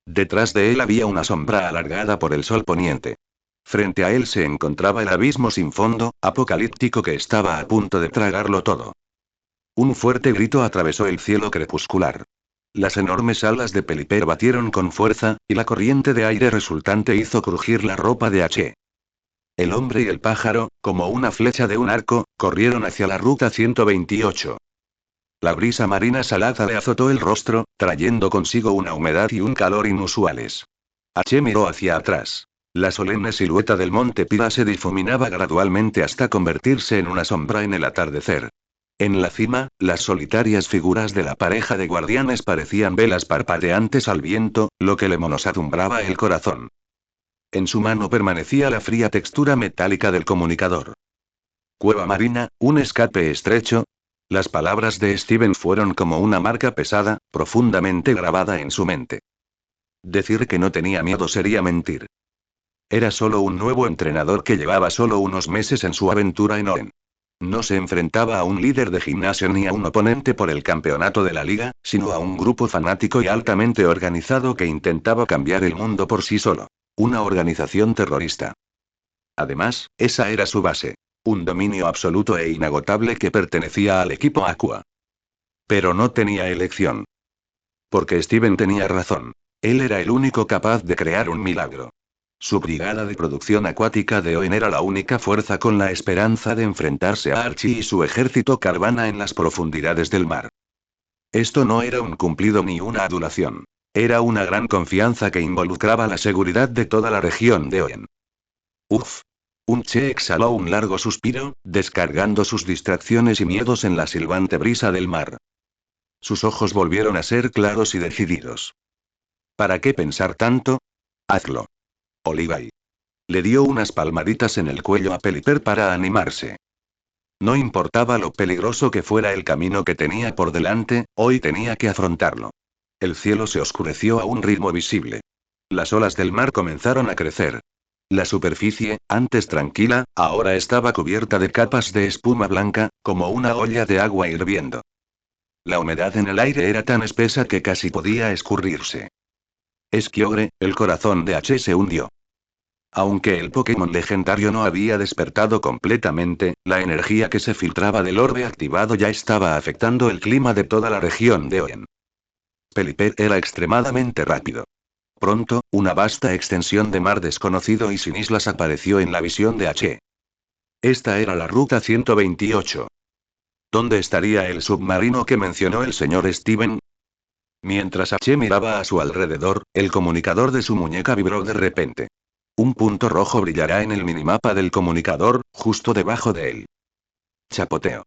Detrás de él había una sombra alargada por el sol poniente. Frente a él se encontraba el abismo sin fondo, apocalíptico que estaba a punto de tragarlo todo. Un fuerte grito atravesó el cielo crepuscular. Las enormes alas de Pelipper batieron con fuerza, y la corriente de aire resultante hizo crujir la ropa de H. El hombre y el pájaro, como una flecha de un arco, corrieron hacia la Ruta 128. La brisa marina salada le azotó el rostro, trayendo consigo una humedad y un calor inusuales. H miró hacia atrás. La solemne silueta del monte Pira se difuminaba gradualmente hasta convertirse en una sombra en el atardecer. En la cima, las solitarias figuras de la pareja de guardianes parecían velas parpadeantes al viento, lo que le monosatumbraba el corazón. En su mano permanecía la fría textura metálica del comunicador. Cueva marina, un escape estrecho. Las palabras de Steven fueron como una marca pesada, profundamente grabada en su mente. Decir que no tenía miedo sería mentir. Era solo un nuevo entrenador que llevaba solo unos meses en su aventura en Oen. No se enfrentaba a un líder de gimnasio ni a un oponente por el campeonato de la liga, sino a un grupo fanático y altamente organizado que intentaba cambiar el mundo por sí solo. una organización terrorista. Además, esa era su base. Un dominio absoluto e inagotable que pertenecía al equipo Aqua. Pero no tenía elección. Porque Steven tenía razón. Él era el único capaz de crear un milagro. Su brigada de producción acuática de Oen era la única fuerza con la esperanza de enfrentarse a Archie y su ejército Carvana en las profundidades del mar. Esto no era un cumplido ni una adulación. Era una gran confianza que involucraba la seguridad de toda la región de Oen. Uf. Che exhaló un largo suspiro, descargando sus distracciones y miedos en la silbante brisa del mar. Sus ojos volvieron a ser claros y decididos. ¿Para qué pensar tanto? Hazlo. Olivay. Le dio unas palmaditas en el cuello a Peliper para animarse. No importaba lo peligroso que fuera el camino que tenía por delante, hoy tenía que afrontarlo. El cielo se oscureció a un ritmo visible. Las olas del mar comenzaron a crecer. La superficie, antes tranquila, ahora estaba cubierta de capas de espuma blanca, como una olla de agua hirviendo. La humedad en el aire era tan espesa que casi podía escurrirse. Esquiogre, el corazón de H se hundió. Aunque el Pokémon legendario no había despertado completamente, la energía que se filtraba del orbe activado ya estaba afectando el clima de toda la región de Oen. Pelipper era extremadamente rápido. Pronto, una vasta extensión de mar desconocido y sin islas apareció en la visión de H. Esta era la ruta 128. ¿Dónde estaría el submarino que mencionó el señor Steven? Mientras H miraba a su alrededor, el comunicador de su muñeca vibró de repente. Un punto rojo brillará en el minimapa del comunicador, justo debajo de él. Chapoteo.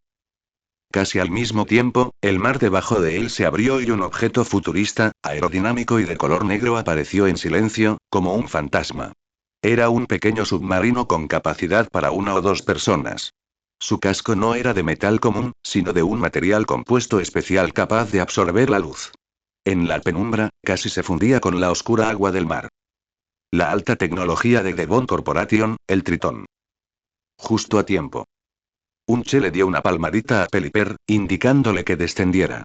Casi al mismo tiempo, el mar debajo de él se abrió y un objeto futurista, aerodinámico y de color negro apareció en silencio, como un fantasma. Era un pequeño submarino con capacidad para 1 o 2 personas. Su casco no era de metal común, sino de un material compuesto especial capaz de absorber la luz. En la penumbra, casi se fundía con la oscura agua del mar. La alta tecnología de Devon Corporation, el Tritón. Justo a tiempo. Che le dio una palmadita a Pelipper, indicándole que descendiera.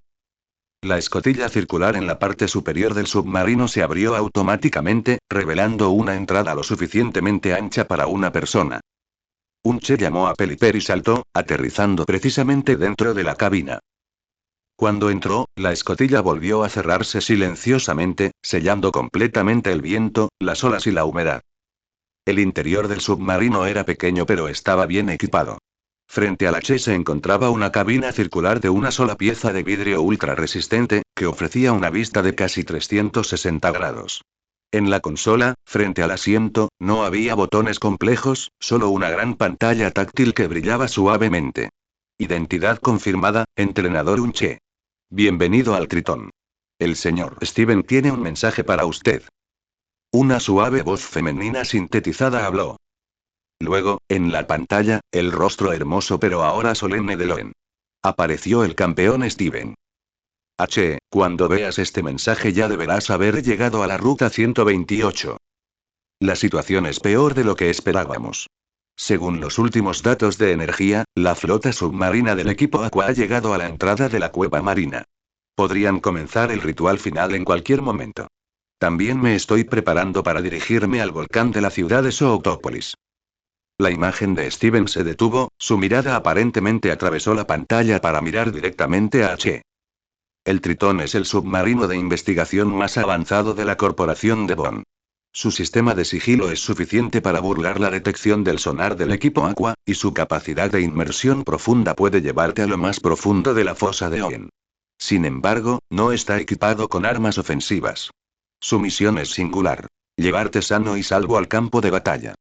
La escotilla circular en la parte superior del submarino se abrió automáticamente, revelando una entrada lo suficientemente ancha para una persona. Che llamó a Pelipper y saltó, aterrizando precisamente dentro de la cabina. Cuando entró, la escotilla volvió a cerrarse silenciosamente, sellando completamente el viento, las olas y la humedad. El interior del submarino era pequeño pero estaba bien equipado. Frente al H se encontraba una cabina circular de una sola pieza de vidrio ultra resistente, que ofrecía una vista de casi 360 grados. En la consola, frente al asiento, no había botones complejos, solo una gran pantalla táctil que brillaba suavemente. Identidad confirmada, entrenador Che. Bienvenido al Tritón. El señor Steven tiene un mensaje para usted. Una suave voz femenina sintetizada habló. Luego, en la pantalla, el rostro hermoso pero ahora solemne de Loen. Apareció el campeón Steven. Cuando veas este mensaje ya deberás haber llegado a la ruta 128. La situación es peor de lo que esperábamos. Según los últimos datos de energía, la flota submarina del equipo Aqua ha llegado a la entrada de la cueva marina. Podrían comenzar el ritual final en cualquier momento. También me estoy preparando para dirigirme al volcán de la ciudad de Sooctópolis. La imagen de Steven se detuvo, su mirada aparentemente atravesó la pantalla para mirar directamente a H. El Tritón es el submarino de investigación más avanzado de la corporación Devon. Su sistema de sigilo es suficiente para burlar la detección del sonar del equipo Aqua, y su capacidad de inmersión profunda puede llevarte a lo más profundo de la fosa de Oen. Sin embargo, no está equipado con armas ofensivas. Su misión es singular: llevarte sano y salvo al campo de batalla.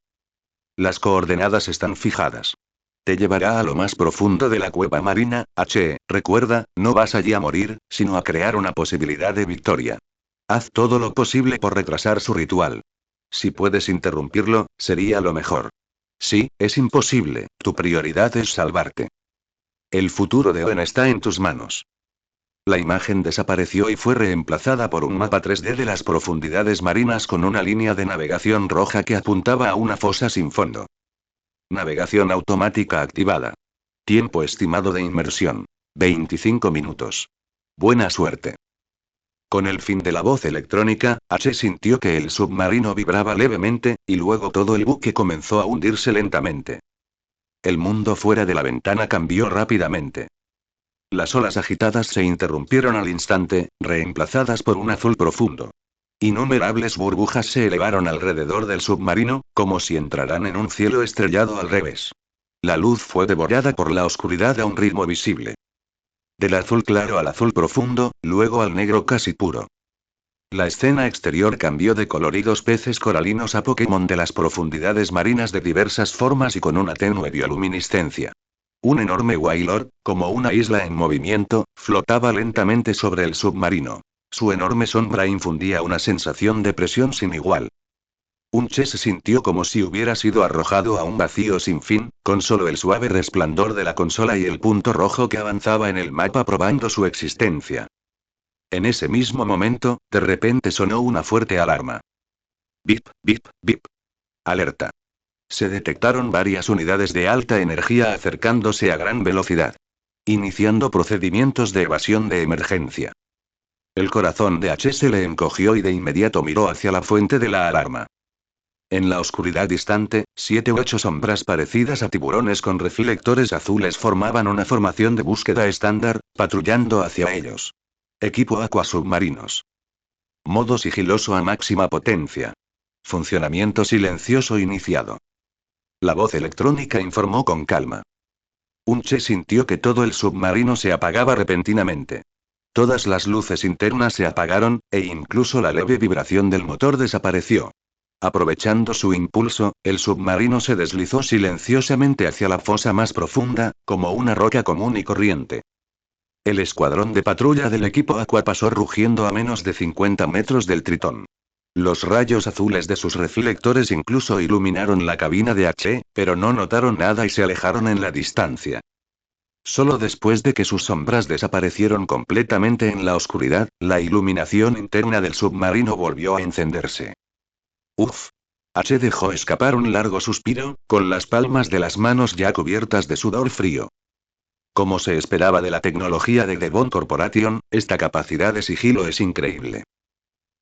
Las coordenadas están fijadas. Te llevará a lo más profundo de la cueva marina, recuerda, no vas allí a morir, sino a crear una posibilidad de victoria. Haz todo lo posible por retrasar su ritual. Si puedes interrumpirlo, sería lo mejor. Sí, es imposible, tu prioridad es salvarte. El futuro de Oen está en tus manos. La imagen desapareció y fue reemplazada por un mapa 3D de las profundidades marinas con una línea de navegación roja que apuntaba a una fosa sin fondo. Navegación automática activada. Tiempo estimado de inmersión: 25 minutos. Buena suerte. Con el fin de la voz electrónica, H sintió que el submarino vibraba levemente, y luego todo el buque comenzó a hundirse lentamente. El mundo fuera de la ventana cambió rápidamente. Las olas agitadas se interrumpieron al instante, reemplazadas por un azul profundo. Innumerables burbujas se elevaron alrededor del submarino, como si entraran en un cielo estrellado al revés. La luz fue devorada por la oscuridad a un ritmo visible. Del azul claro al azul profundo, luego al negro casi puro. La escena exterior cambió de coloridos peces coralinos a Pokémon de las profundidades marinas de diversas formas y con una tenue bioluminiscencia. Un enorme Wailord, como una isla en movimiento, flotaba lentamente sobre el submarino. Su enorme sombra infundía una sensación de presión sin igual. Che se sintió como si hubiera sido arrojado a un vacío sin fin, con solo el suave resplandor de la consola y el punto rojo que avanzaba en el mapa probando su existencia. En ese mismo momento, de repente sonó una fuerte alarma. Bip, bip, bip. Alerta. Se detectaron varias unidades de alta energía acercándose a gran velocidad. Iniciando procedimientos de evasión de emergencia. El corazón de H se le encogió y de inmediato miró hacia la fuente de la alarma. En la oscuridad distante, 7 u 8 sombras parecidas a tiburones con reflectores azules formaban una formación de búsqueda estándar, patrullando hacia ellos. Equipo Aqua Submarinos. Modo sigiloso a máxima potencia. Funcionamiento silencioso iniciado. La voz electrónica informó con calma. Che sintió que todo el submarino se apagaba repentinamente. Todas las luces internas se apagaron, e incluso la leve vibración del motor desapareció. Aprovechando su impulso, el submarino se deslizó silenciosamente hacia la fosa más profunda, como una roca común y corriente. El escuadrón de patrulla del equipo Aqua pasó rugiendo a menos de 50 metros del Tritón. Los rayos azules de sus reflectores incluso iluminaron la cabina de H, pero no notaron nada y se alejaron en la distancia. Solo después de que sus sombras desaparecieron completamente en la oscuridad, la iluminación interna del submarino volvió a encenderse. Uf. H dejó escapar un largo suspiro, con las palmas de las manos ya cubiertas de sudor frío. Como se esperaba de la tecnología de Devon Corporation, esta capacidad de sigilo es increíble.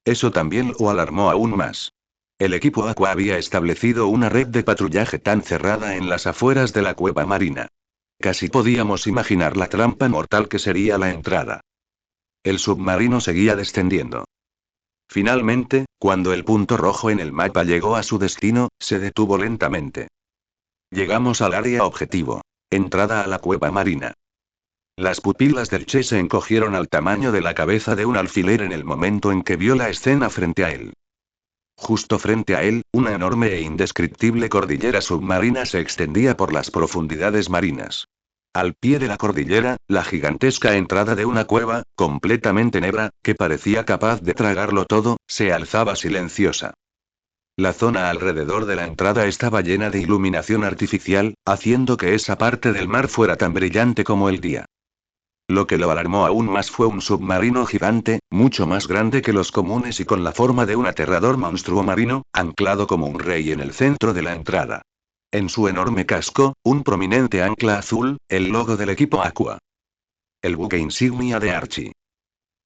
Eso también lo alarmó aún más. El equipo Aqua había establecido una red de patrullaje tan cerrada en las afueras de la cueva marina. Casi podíamos imaginar la trampa mortal que sería la entrada. El submarino seguía descendiendo. Finalmente, cuando el punto rojo en el mapa llegó a su destino, se detuvo lentamente. Llegamos al área objetivo. Entrada a la cueva marina. Las pupilas del Che se encogieron al tamaño de la cabeza de un alfiler en el momento en que vio la escena frente a él. Justo frente a él, una enorme e indescriptible cordillera submarina se extendía por las profundidades marinas. Al pie de la cordillera, la gigantesca entrada de una cueva, completamente negra, que parecía capaz de tragarlo todo, se alzaba silenciosa. La zona alrededor de la entrada estaba llena de iluminación artificial, haciendo que esa parte del mar fuera tan brillante como el día. Lo que lo alarmó aún más fue un submarino gigante, mucho más grande que los comunes y con la forma de un aterrador monstruo marino, anclado como un rey en el centro de la entrada. En su enorme casco, un prominente ancla azul, el logo del equipo Aqua. El buque insignia de Archie.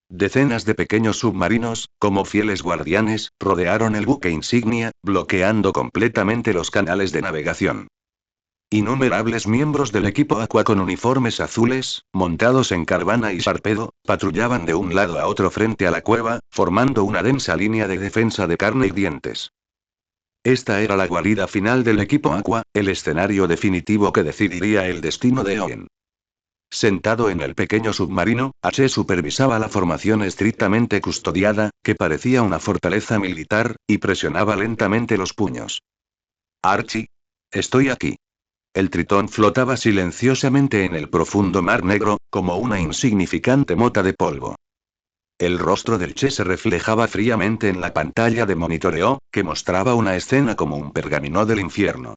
Decenas de pequeños submarinos, como fieles guardianes, rodearon el buque insignia, bloqueando completamente los canales de navegación. Innumerables miembros del equipo Aqua con uniformes azules, montados en Carvana y Sarpedo, patrullaban de un lado a otro frente a la cueva, formando una densa línea de defensa de carne y dientes. Esta era la guarida final del equipo Aqua, el escenario definitivo que decidiría el destino de Owen. Sentado en el pequeño submarino, H supervisaba la formación estrictamente custodiada, que parecía una fortaleza militar, y presionaba lentamente los puños. Archie. Estoy aquí. El Tritón flotaba silenciosamente en el profundo mar negro, como una insignificante mota de polvo. El rostro del Che se reflejaba fríamente en la pantalla de monitoreo, que mostraba una escena como un pergamino del infierno.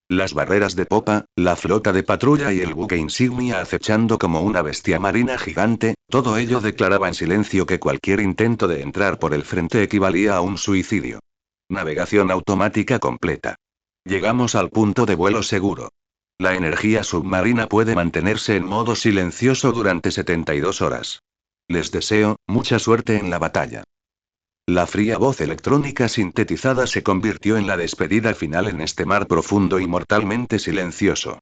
Las barreras de popa, la flota de patrulla y el buque insignia acechando como una bestia marina gigante, todo ello declaraba en silencio que cualquier intento de entrar por el frente equivalía a un suicidio. Navegación automática completa. Llegamos al punto de vuelo seguro. La energía submarina puede mantenerse en modo silencioso durante 72 horas. Les deseo mucha suerte en la batalla. La fría voz electrónica sintetizada se convirtió en la despedida final en este mar profundo y mortalmente silencioso.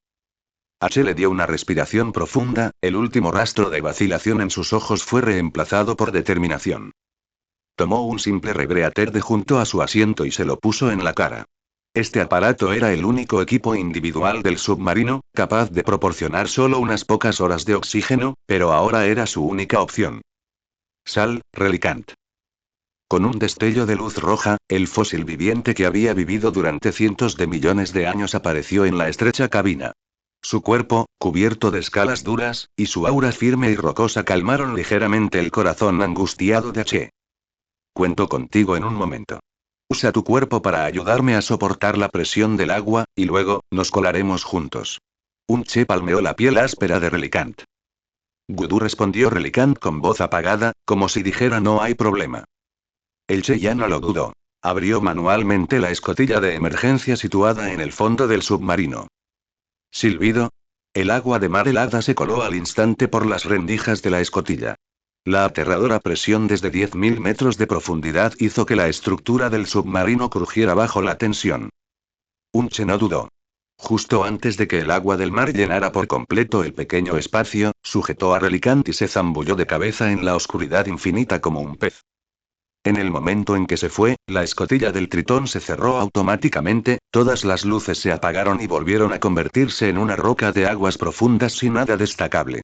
H le dio una respiración profunda, el último rastro de vacilación en sus ojos fue reemplazado por determinación. Tomó un simple rebreater de junto a su asiento y se lo puso en la cara. Este aparato era el único equipo individual del submarino, capaz de proporcionar solo unas pocas horas de oxígeno, pero ahora era su única opción. Sal, Relicant. Con un destello de luz roja, el fósil viviente que había vivido durante cientos de millones de años apareció en la estrecha cabina. Su cuerpo, cubierto de escalas duras, y su aura firme y rocosa calmaron ligeramente el corazón angustiado de H. Cuento contigo en un momento. Usa tu cuerpo para ayudarme a soportar la presión del agua, y luego, nos colaremos juntos. Un Che palmeó la piel áspera de Relicant. Gudú respondió Relicant con voz apagada, como si dijera no hay problema. El Che ya no lo dudó. Abrió manualmente la escotilla de emergencia situada en el fondo del submarino. Silbido. El agua de mar helada se coló al instante por las rendijas de la escotilla. La aterradora presión desde 10.000 metros de profundidad hizo que la estructura del submarino crujiera bajo la tensión. Un Che no dudó. Justo antes de que el agua del mar llenara por completo el pequeño espacio, sujetó a Relicant y se zambulló de cabeza en la oscuridad infinita como un pez. En el momento en que se fue, la escotilla del Tritón se cerró automáticamente, todas las luces se apagaron y volvieron a convertirse en una roca de aguas profundas sin nada destacable.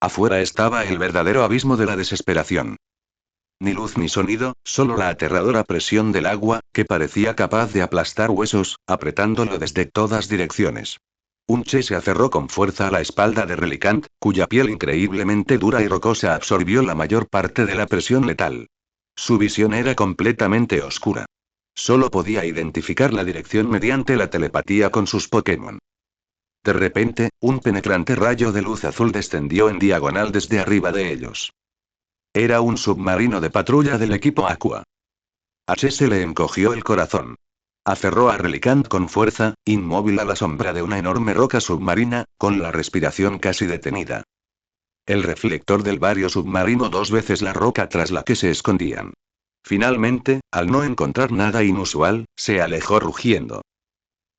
Afuera estaba el verdadero abismo de la desesperación. Ni luz ni sonido, solo la aterradora presión del agua, que parecía capaz de aplastar huesos, apretándolo desde todas direcciones. Un Che se aferró con fuerza a la espalda de Relicant, cuya piel increíblemente dura y rocosa absorbió la mayor parte de la presión letal. Su visión era completamente oscura. Solo podía identificar la dirección mediante la telepatía con sus Pokémon. De repente, un penetrante rayo de luz azul descendió en diagonal desde arriba de ellos. Era un submarino de patrulla del equipo Aqua. H se le encogió el corazón. Aferró a Relicant con fuerza, inmóvil a la sombra de una enorme roca submarina, con la respiración casi detenida. El reflector del bario submarino 2 veces la roca tras la que se escondían. Finalmente, al no encontrar nada inusual, se alejó rugiendo.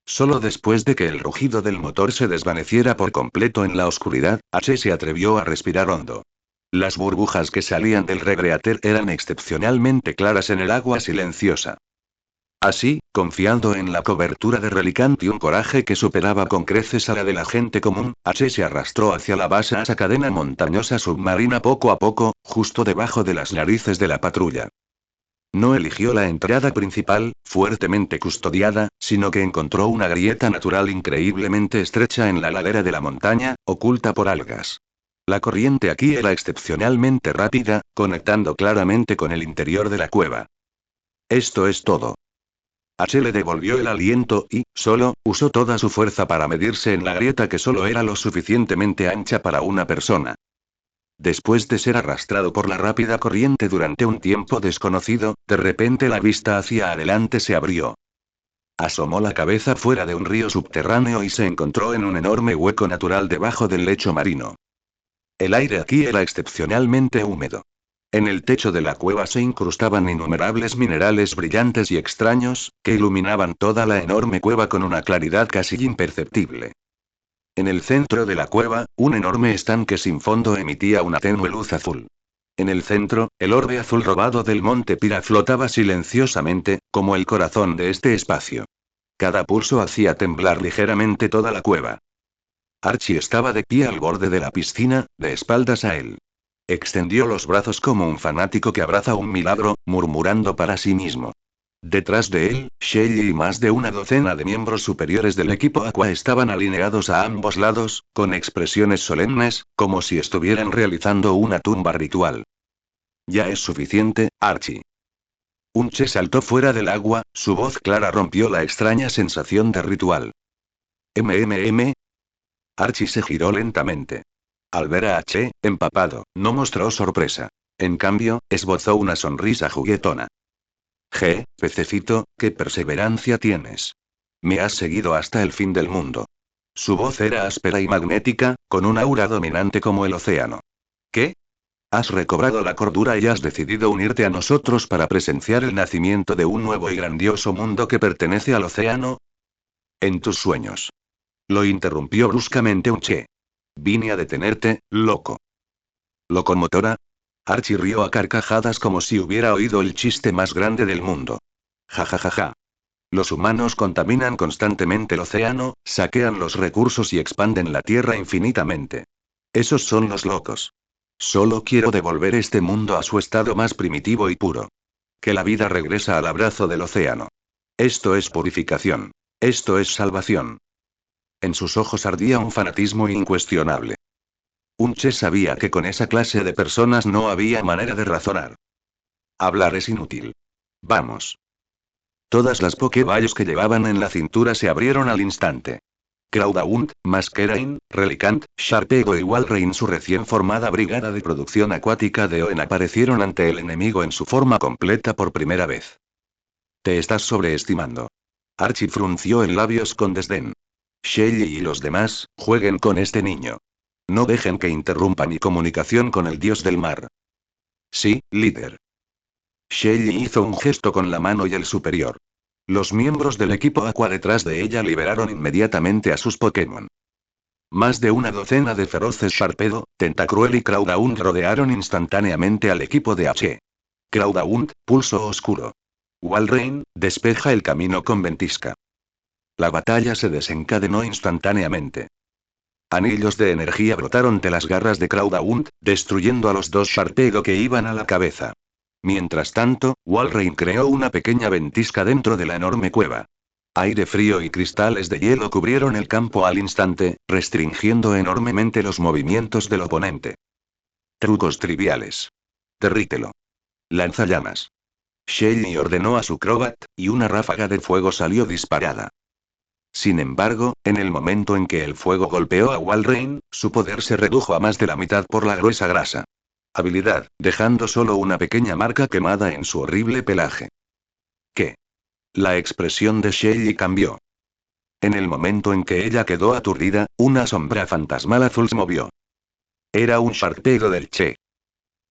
Solo después de que el rugido del motor se desvaneciera por completo en la oscuridad, H se atrevió a respirar hondo. Las burbujas que salían del rebreater eran excepcionalmente claras en el agua silenciosa. Así, confiando en la cobertura de Relicant y un coraje que superaba con creces a la de la gente común, H se arrastró hacia la vasta cadena montañosa submarina poco a poco, justo debajo de las narices de la patrulla. No eligió la entrada principal, fuertemente custodiada, sino que encontró una grieta natural increíblemente estrecha en la ladera de la montaña, oculta por algas. La corriente aquí era excepcionalmente rápida, conectando claramente con el interior de la cueva. Esto es todo. H le devolvió el aliento y, solo, usó toda su fuerza para medirse en la grieta que solo era lo suficientemente ancha para una persona. Después de ser arrastrado por la rápida corriente durante un tiempo desconocido, de repente la vista hacia adelante se abrió. Asomó la cabeza fuera de un río subterráneo y se encontró en un enorme hueco natural debajo del lecho marino. El aire aquí era excepcionalmente húmedo. En el techo de la cueva se incrustaban innumerables minerales brillantes y extraños, que iluminaban toda la enorme cueva con una claridad casi imperceptible. En el centro de la cueva, un enorme estanque sin fondo emitía una tenue luz azul. En el centro, el orbe azul robado del monte Pira flotaba silenciosamente, como el corazón de este espacio. Cada pulso hacía temblar ligeramente toda la cueva. Archie estaba de pie al borde de la piscina, de espaldas a él. Extendió los brazos como un fanático que abraza un milagro, murmurando para sí mismo. Detrás de él, Shelly y más de una docena de miembros superiores del equipo Aqua estaban alineados a ambos lados, con expresiones solemnes, como si estuvieran realizando una tumba ritual. Ya es suficiente, Archie. Un Che saltó fuera del agua, su voz clara rompió la extraña sensación de ritual. MMM. Archie se giró lentamente. Al ver a Che, empapado, no mostró sorpresa. En cambio, esbozó una sonrisa juguetona. Pececito, qué perseverancia tienes. Me has seguido hasta el fin del mundo. Su voz era áspera y magnética, con un aura dominante como el océano. ¿Qué? Has recobrado la cordura y has decidido unirte a nosotros para presenciar el nacimiento de un nuevo y grandioso mundo que pertenece al océano. En tus sueños. Lo interrumpió bruscamente Unche. Vine a detenerte, loco. ¿Locomotora? Archie rió a carcajadas como si hubiera oído el chiste más grande del mundo. Ja ja ja ja. Los humanos contaminan constantemente el océano, saquean los recursos y expanden la tierra infinitamente. Esos son los locos. Solo quiero devolver este mundo a su estado más primitivo y puro. Que la vida regresa al abrazo del océano. Esto es purificación. Esto es salvación. En sus ojos ardía un fanatismo incuestionable. Unche sabía que con esa clase de personas no había manera de razonar. Hablar es inútil. Vamos. Todas las Pokéballs que llevaban en la cintura se abrieron al instante. Cloudhount, Masquerain, Relicanth, Sharpego y Walrein, su recién formada brigada de producción acuática de Oen, aparecieron ante el enemigo en su forma completa por primera vez. Te estás sobreestimando. Archie frunció en labios con desdén. Shelly y los demás, jueguen con este niño. No dejen que interrumpa mi comunicación con el dios del mar. Sí, líder. Shelly hizo un gesto con la mano y el superior. Los miembros del equipo Aqua detrás de ella liberaron inmediatamente a sus Pokémon. Más de una docena de feroces Sharpedo, Tentacruel y Cloudhount rodearon instantáneamente al equipo de H. Cloudhount, pulso oscuro. Walrein, despeja el camino con ventisca. La batalla se desencadenó instantáneamente. Anillos de energía brotaron de las garras de Cloudhount, destruyendo a los dos Sharpedo que iban a la cabeza. Mientras tanto, Walrein creó una pequeña ventisca dentro de la enorme cueva. Aire frío y cristales de hielo cubrieron el campo al instante, restringiendo enormemente los movimientos del oponente. Trucos triviales. Derrítelo. Lanzallamas. Shelly ordenó a su Crobat, y una ráfaga de fuego salió disparada. Sin embargo, en el momento en que el fuego golpeó a Walrein, su poder se redujo a más de la mitad por la gruesa grasa. Habilidad, dejando solo una pequeña marca quemada en su horrible pelaje. ¿Qué? La expresión de Shelly cambió. En el momento en que ella quedó aturdida, una sombra fantasmal azul se movió. Era un Sharpedo del Che.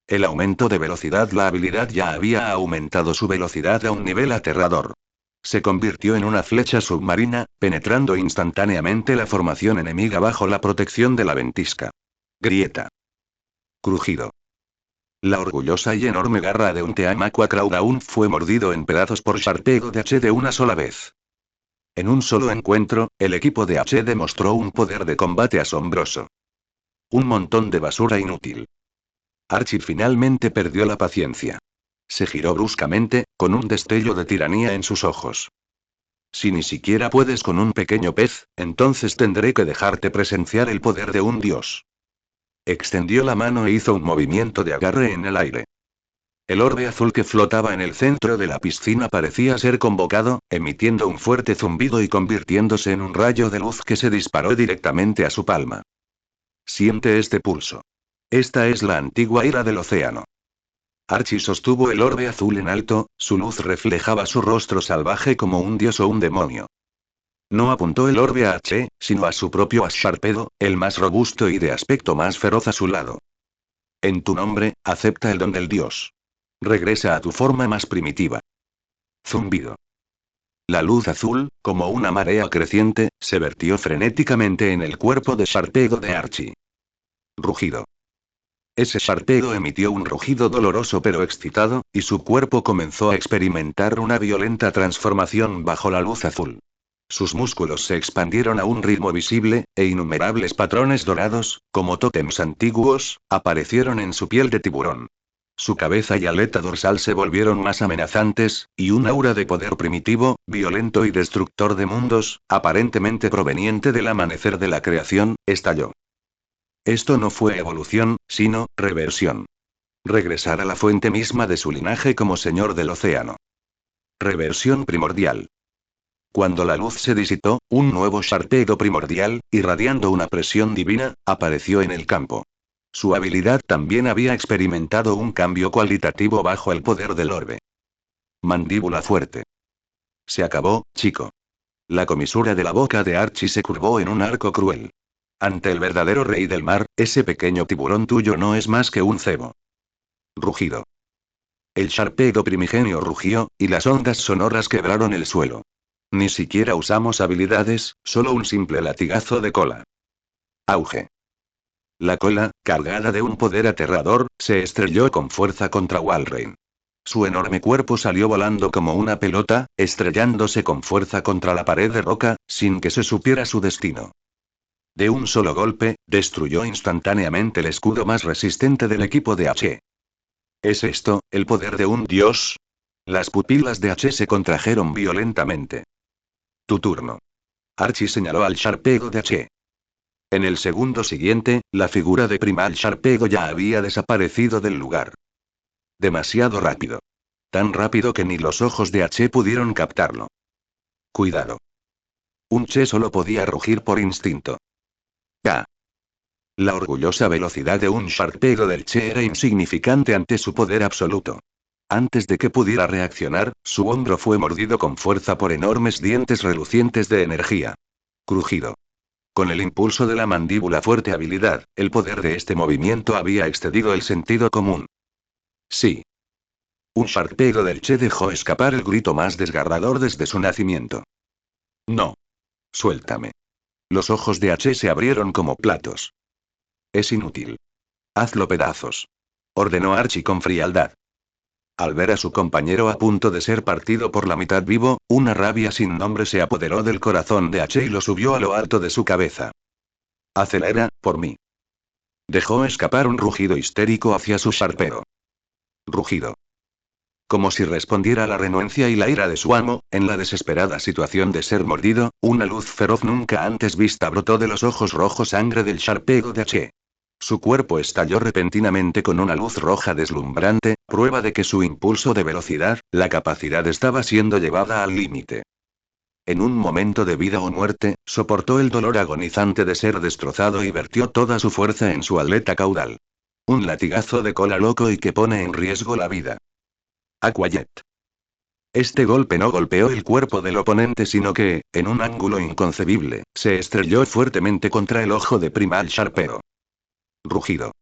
El aumento de velocidad. La habilidad ya había aumentado su velocidad a un nivel aterrador. Se convirtió en una flecha submarina, penetrando instantáneamente la formación enemiga bajo la protección de la ventisca. Grieta. Crujido. La orgullosa y enorme garra de un Team-Aqua Cloudhount fue mordido en pedazos por Sharpedo de H de una sola vez. En un solo encuentro, el equipo de H demostró un poder de combate asombroso. Un montón de basura inútil. Archie finalmente perdió la paciencia. Se giró bruscamente, con un destello de tiranía en sus ojos. Si ni siquiera puedes con un pequeño pez, entonces tendré que dejarte presenciar el poder de un dios. Extendió la mano e hizo un movimiento de agarre en el aire. El orbe azul que flotaba en el centro de la piscina parecía ser convocado, emitiendo un fuerte zumbido y convirtiéndose en un rayo de luz que se disparó directamente a su palma. Siente este pulso. Esta es la antigua ira del océano. Archie sostuvo el orbe azul en alto, su luz reflejaba su rostro salvaje como un dios o un demonio. No apuntó el orbe a H, sino a su propio Sharpedo, el más robusto y de aspecto más feroz a su lado. En tu nombre, acepta el don del dios. Regresa a tu forma más primitiva. Zumbido. La luz azul, como una marea creciente, se vertió frenéticamente en el cuerpo de Sharpedo de Archie. Rugido. Ese Sharpedo emitió un rugido doloroso pero excitado, y su cuerpo comenzó a experimentar una violenta transformación bajo la luz azul. Sus músculos se expandieron a un ritmo visible, e innumerables patrones dorados, como tótems antiguos, aparecieron en su piel de tiburón. Su cabeza y aleta dorsal se volvieron más amenazantes, y un aura de poder primitivo, violento y destructor de mundos, aparentemente proveniente del amanecer de la creación, estalló. Esto no fue evolución, sino reversión. Regresar a la fuente misma de su linaje como señor del océano. Reversión primordial. Cuando la luz se disipó, un nuevo Sharpedo primordial, irradiando una presión divina, apareció en el campo. Su habilidad también había experimentado un cambio cualitativo bajo el poder del orbe. Mandíbula fuerte. Se acabó, chico. La comisura de la boca de Archie se curvó en un arco cruel. Ante el verdadero rey del mar, ese pequeño tiburón tuyo no es más que un cebo. Rugido. El Sharpedo primigenio rugió, y las ondas sonoras quebraron el suelo. Ni siquiera usamos habilidades, solo un simple latigazo de cola. Auge. La cola, cargada de un poder aterrador, se estrelló con fuerza contra Walrein. Su enorme cuerpo salió volando como una pelota, estrellándose con fuerza contra la pared de roca, sin que se supiera su destino. De un solo golpe, destruyó instantáneamente el escudo más resistente del equipo de H. ¿Es esto, el poder de un dios? Las pupilas de H se contrajeron violentamente. Tu turno. Archie señaló al Sharpedo de H. En el segundo siguiente, la figura de Primal Sharpedo ya había desaparecido del lugar. Demasiado rápido. Tan rápido que ni los ojos de H pudieron captarlo. Cuidado. Un Che solo podía rugir por instinto. ¡Ah! La orgullosa velocidad de un Sharpedo del Che era insignificante ante su poder absoluto. Antes de que pudiera reaccionar, su hombro fue mordido con fuerza por enormes dientes relucientes de energía. Crujido. Con el impulso de la mandíbula fuerte habilidad, el poder de este movimiento había excedido el sentido común. Sí. Un Sharpedo del Che dejó escapar el grito más desgarrador desde su nacimiento. No. Suéltame. Los ojos de H se abrieron como platos. Es inútil. Hazlo pedazos. Ordenó Archie con frialdad. Al ver a su compañero a punto de ser partido por la mitad vivo, una rabia sin nombre se apoderó del corazón de H y lo subió a lo alto de su cabeza. Acelera, por mí. Dejó escapar un rugido histérico hacia su Sharpedo. Rugido. Como si respondiera a la renuencia y la ira de su amo, en la desesperada situación de ser mordido, una luz feroz nunca antes vista brotó de los ojos rojos sangre del Sharpedo de H. Su cuerpo estalló repentinamente con una luz roja deslumbrante, prueba de que su impulso de velocidad, la capacidad estaba siendo llevada al límite. En un momento de vida o muerte, soportó el dolor agonizante de ser destrozado y vertió toda su fuerza en su aleta caudal. Un latigazo de cola loco y que pone en riesgo la vida. Aquajet. Este golpe no golpeó el cuerpo del oponente sino que, en un ángulo inconcebible, se estrelló fuertemente contra el ojo de Primal Sharpedo. Rugido.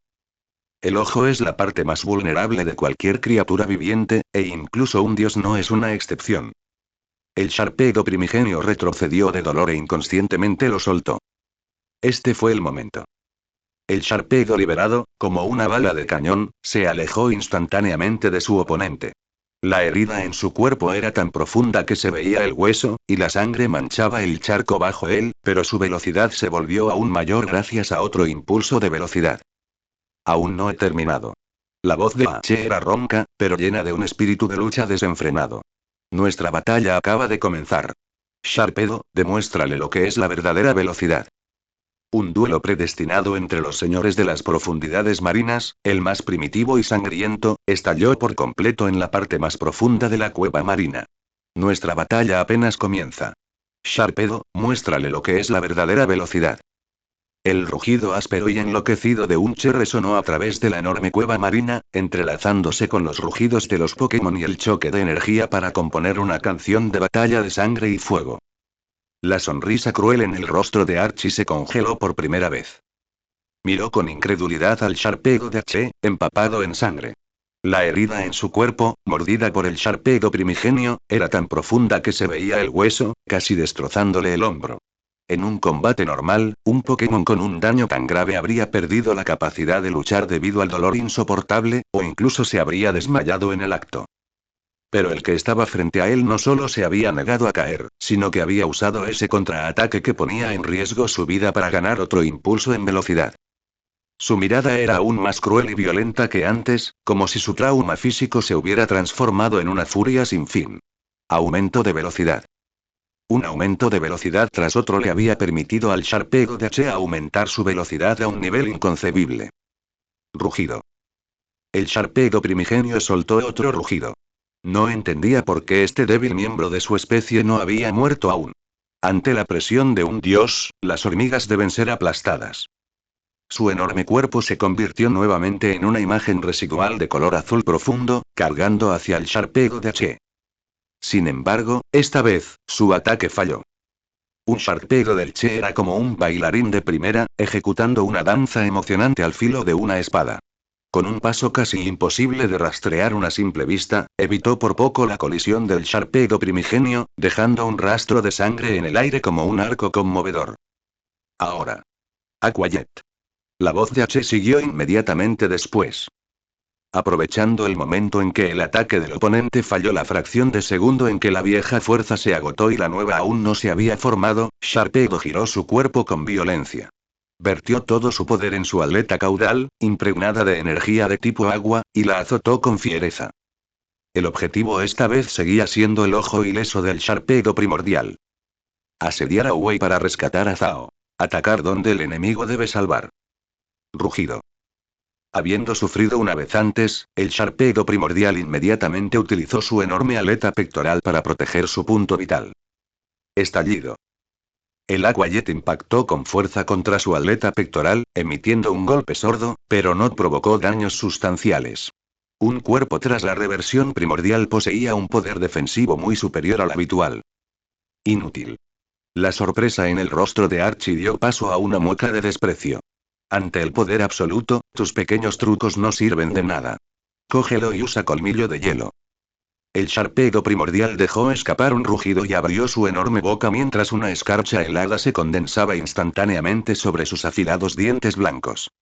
El ojo es la parte más vulnerable de cualquier criatura viviente, e incluso un dios no es una excepción. El Sharpedo primigenio retrocedió de dolor e inconscientemente lo soltó. Este fue el momento. El Sharpedo liberado, como una bala de cañón, se alejó instantáneamente de su oponente. La herida en su cuerpo era tan profunda que se veía el hueso, y la sangre manchaba el charco bajo él, pero su velocidad se volvió aún mayor gracias a otro impulso de velocidad. Aún no he terminado. La voz de H era ronca, pero llena de un espíritu de lucha desenfrenado. Nuestra batalla acaba de comenzar. Sharpedo, demuéstrale lo que es la verdadera velocidad. Un duelo predestinado entre los señores de las profundidades marinas, el más primitivo y sangriento, estalló por completo en la parte más profunda de la cueva marina. Nuestra batalla apenas comienza. Sharpedo, muéstrale lo que es la verdadera velocidad. El rugido áspero y enloquecido de un Che resonó a través de la enorme cueva marina, entrelazándose con los rugidos de los Pokémon y el choque de energía para componer una canción de batalla de sangre y fuego. La sonrisa cruel en el rostro de Archie se congeló por primera vez. Miró con incredulidad al Sharpedo de H, empapado en sangre. La herida en su cuerpo, mordida por el Sharpedo primigenio, era tan profunda que se veía el hueso, casi destrozándole el hombro. En un combate normal, un Pokémon con un daño tan grave habría perdido la capacidad de luchar debido al dolor insoportable, o incluso se habría desmayado en el acto. Pero el que estaba frente a él no solo se había negado a caer, sino que había usado ese contraataque que ponía en riesgo su vida para ganar otro impulso en velocidad. Su mirada era aún más cruel y violenta que antes, como si su trauma físico se hubiera transformado en una furia sin fin. Aumento de velocidad. Un aumento de velocidad tras otro le había permitido al Sharpedo de H aumentar su velocidad a un nivel inconcebible. Rugido. El Sharpedo primigenio soltó otro rugido. No entendía por qué este débil miembro de su especie no había muerto aún. Ante la presión de un dios, las hormigas deben ser aplastadas. Su enorme cuerpo se convirtió nuevamente en una imagen residual de color azul profundo, cargando hacia el Sharpedo de H. Sin embargo, esta vez, su ataque falló. Un Sharpedo del Che era como un bailarín de primera, ejecutando una danza emocionante al filo de una espada. Con un paso casi imposible de rastrear a simple vista, evitó por poco la colisión del Sharpedo primigenio, dejando un rastro de sangre en el aire como un arco conmovedor. Ahora. Aquajet. La voz de H siguió inmediatamente después. Aprovechando el momento en que el ataque del oponente falló la fracción de segundo en que la vieja fuerza se agotó y la nueva aún no se había formado, Sharpedo giró su cuerpo con violencia. Vertió todo su poder en su aleta caudal, impregnada de energía de tipo agua, y la azotó con fiereza. El objetivo esta vez seguía siendo el ojo ileso del Sharpedo primordial. Asediar a Wei para rescatar a Zhao. Atacar donde el enemigo debe salvar. Rugido. Habiendo sufrido una vez antes, el Sharpedo primordial inmediatamente utilizó su enorme aleta pectoral para proteger su punto vital. Estallido. El Aquajet impactó con fuerza contra su aleta pectoral, emitiendo un golpe sordo, pero no provocó daños sustanciales. Un cuerpo tras la reversión primordial poseía un poder defensivo muy superior al habitual. Inútil. La sorpresa en el rostro de Archie dio paso a una mueca de desprecio. Ante el poder absoluto, tus pequeños trucos no sirven de nada. Cógelo y usa colmillo de hielo. El Sharpedo primordial dejó escapar un rugido y abrió su enorme boca mientras una escarcha helada se condensaba instantáneamente sobre sus afilados dientes blancos.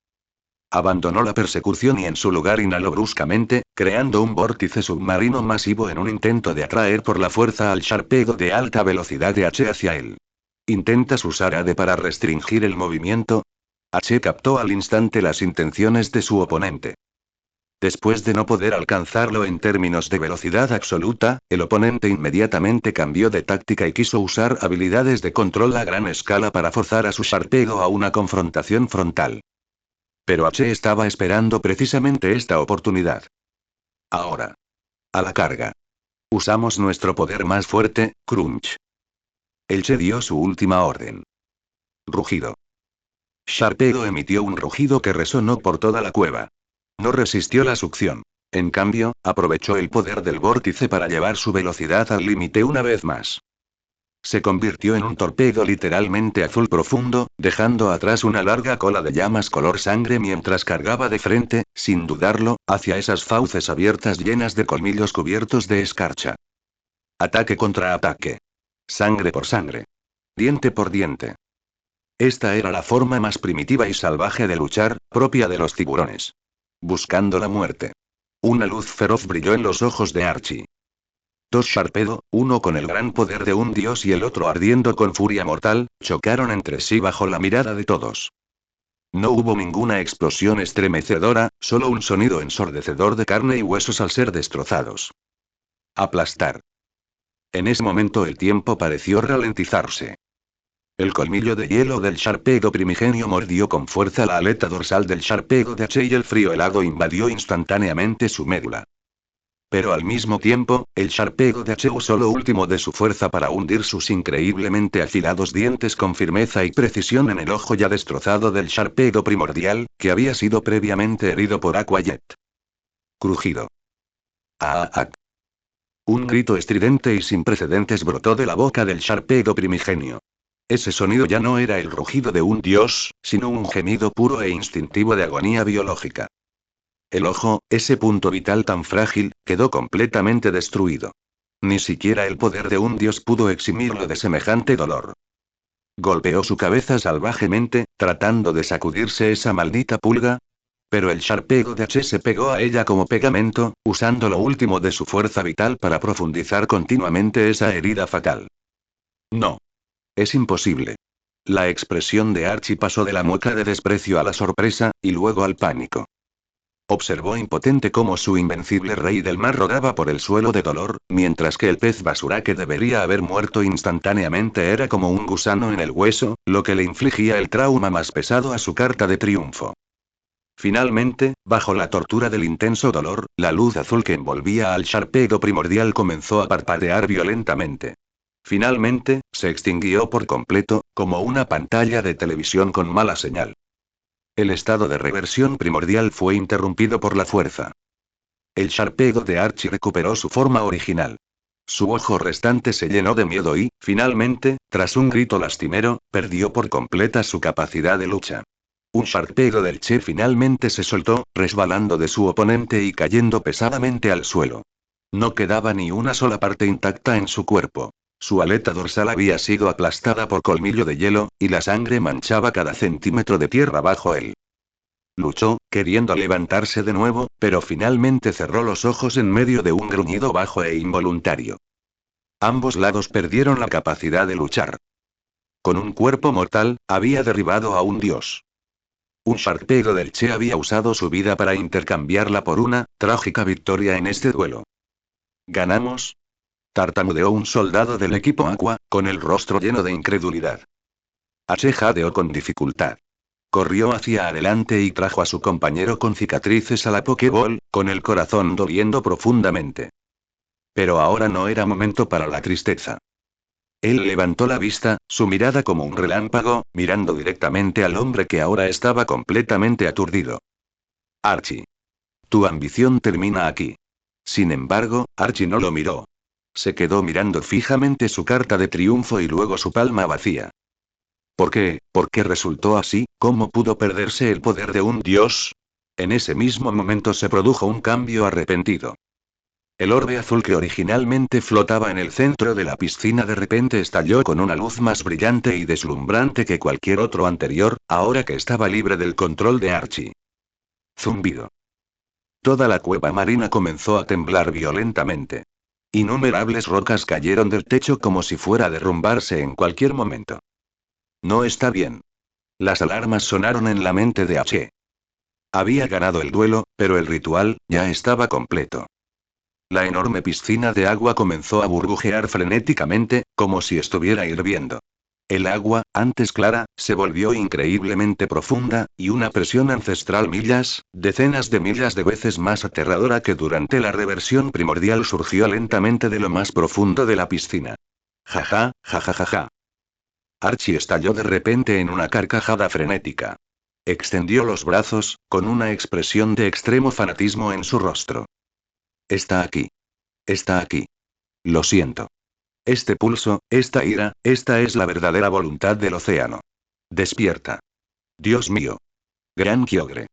Abandonó la persecución y en su lugar inhaló bruscamente, creando un vórtice submarino masivo en un intento de atraer por la fuerza al Sharpedo de alta velocidad de H hacia él. ¿Intentas usar AD para restringir el movimiento? H captó al instante las intenciones de su oponente. Después de no poder alcanzarlo en términos de velocidad absoluta, el oponente inmediatamente cambió de táctica y quiso usar habilidades de control a gran escala para forzar a su Sharpedo a una confrontación frontal. Pero H estaba esperando precisamente esta oportunidad. Ahora. A la carga. Usamos nuestro poder más fuerte, Crunch. El Che dio su última orden. Rugido. Sharpedo emitió un rugido que resonó por toda la cueva. No resistió la succión. En cambio, aprovechó el poder del vórtice para llevar su velocidad al límite una vez más. Se convirtió en un torpedo literalmente azul profundo, dejando atrás una larga cola de llamas color sangre mientras cargaba de frente, sin dudarlo, hacia esas fauces abiertas llenas de colmillos cubiertos de escarcha. Ataque contra ataque. Sangre por sangre. Diente por diente. Esta era la forma más primitiva y salvaje de luchar, propia de los tiburones. Buscando la muerte. Una luz feroz brilló en los ojos de Archie. Dos Sharpedo, uno con el gran poder de un dios y el otro ardiendo con furia mortal, chocaron entre sí bajo la mirada de todos. No hubo ninguna explosión estremecedora, solo un sonido ensordecedor de carne y huesos al ser destrozados. Aplastar. En ese momento el tiempo pareció ralentizarse. El colmillo de hielo del Sharpedo primigenio mordió con fuerza la aleta dorsal del Sharpedo de H y el frío helado invadió instantáneamente su médula. Pero al mismo tiempo, el Sharpedo de H usó lo último de su fuerza para hundir sus increíblemente afilados dientes con firmeza y precisión en el ojo ya destrozado del Sharpedo primordial, que había sido previamente herido por Aquajet. Crujido. ¡Ah! Un grito estridente y sin precedentes brotó de la boca del Sharpedo primigenio. Ese sonido ya no era el rugido de un dios, sino un gemido puro e instintivo de agonía biológica. El ojo, ese punto vital tan frágil, quedó completamente destruido. Ni siquiera el poder de un dios pudo eximirlo de semejante dolor. Golpeó su cabeza salvajemente, tratando de sacudirse esa maldita pulga. Pero el Sharpedo de H se pegó a ella como pegamento, usando lo último de su fuerza vital para profundizar continuamente esa herida fatal. No. Es imposible. La expresión de Archie pasó de la mueca de desprecio a la sorpresa, y luego al pánico. Observó impotente cómo su invencible rey del mar rodaba por el suelo de dolor, mientras que el pez basura que debería haber muerto instantáneamente era como un gusano en el hueso, lo que le infligía el trauma más pesado a su carta de triunfo. Finalmente, bajo la tortura del intenso dolor, la luz azul que envolvía al Sharpedo primordial comenzó a parpadear violentamente. Finalmente, se extinguió por completo, como una pantalla de televisión con mala señal. El estado de reversión primordial fue interrumpido por la fuerza. El Sharpedo de Archie recuperó su forma original. Su ojo restante se llenó de miedo y, finalmente, tras un grito lastimero, perdió por completa su capacidad de lucha. Un Sharkpedo del Che finalmente se soltó, resbalando de su oponente y cayendo pesadamente al suelo. No quedaba ni una sola parte intacta en su cuerpo. Su aleta dorsal había sido aplastada por colmillo de hielo, y la sangre manchaba cada centímetro de tierra bajo él. Luchó, queriendo levantarse de nuevo, pero finalmente cerró los ojos en medio de un gruñido bajo e involuntario. Ambos lados perdieron la capacidad de luchar. Con un cuerpo mortal, había derribado a un dios. Un Sharkpedo del Che había usado su vida para intercambiarla por una trágica victoria en este duelo. ¿Ganamos? Tartamudeó un soldado del equipo Aqua, con el rostro lleno de incredulidad. H jadeó con dificultad. Corrió hacia adelante y trajo a su compañero con cicatrices a la Pokéball, con el corazón doliendo profundamente. Pero ahora no era momento para la tristeza. Él levantó la vista, su mirada como un relámpago, mirando directamente al hombre que ahora estaba completamente aturdido. Archie. Tu ambición termina aquí. Sin embargo, Archie no lo miró. Se quedó mirando fijamente su carta de triunfo y luego su palma vacía. ¿Por qué? ¿Por qué resultó así? ¿Cómo pudo perderse el poder de un dios? En ese mismo momento se produjo un cambio arrepentido. El orbe azul que originalmente flotaba en el centro de la piscina de repente estalló con una luz más brillante y deslumbrante que cualquier otro anterior, ahora que estaba libre del control de Archie. Zumbido. Toda la cueva marina comenzó a temblar violentamente. Innumerables rocas cayeron del techo como si fuera a derrumbarse en cualquier momento. No está bien. Las alarmas sonaron en la mente de H. Había ganado el duelo, pero el ritual ya estaba completo. La enorme piscina de agua comenzó a burbujear frenéticamente, como si estuviera hirviendo. El agua, antes clara, se volvió increíblemente profunda, y una presión ancestral decenas de millas de veces más aterradora que durante la reversión primordial surgió lentamente de lo más profundo de la piscina. Jaja, jajajaja. Archie estalló de repente en una carcajada frenética. Extendió los brazos, con una expresión de extremo fanatismo en su rostro. Está aquí. Está aquí. Lo siento. Este pulso, esta ira, esta es la verdadera voluntad del océano. Despierta. Dios mío. Gran Kyogre.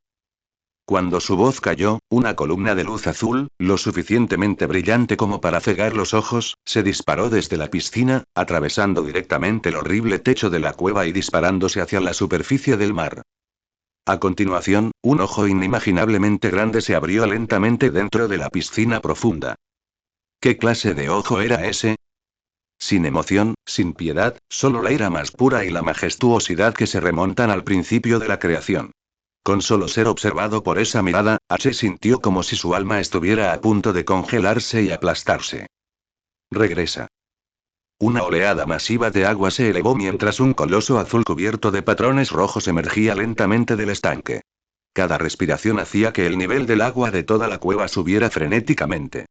Cuando su voz cayó, una columna de luz azul, lo suficientemente brillante como para cegar los ojos, se disparó desde la piscina, atravesando directamente el horrible techo de la cueva y disparándose hacia la superficie del mar. A continuación, un ojo inimaginablemente grande se abrió lentamente dentro de la piscina profunda. ¿Qué clase de ojo era ese? Sin emoción, sin piedad, solo la ira más pura y la majestuosidad que se remontan al principio de la creación. Con solo ser observado por esa mirada, H sintió como si su alma estuviera a punto de congelarse y aplastarse. Regresa. Una oleada masiva de agua se elevó mientras un coloso azul cubierto de patrones rojos emergía lentamente del estanque. Cada respiración hacía que el nivel del agua de toda la cueva subiera frenéticamente.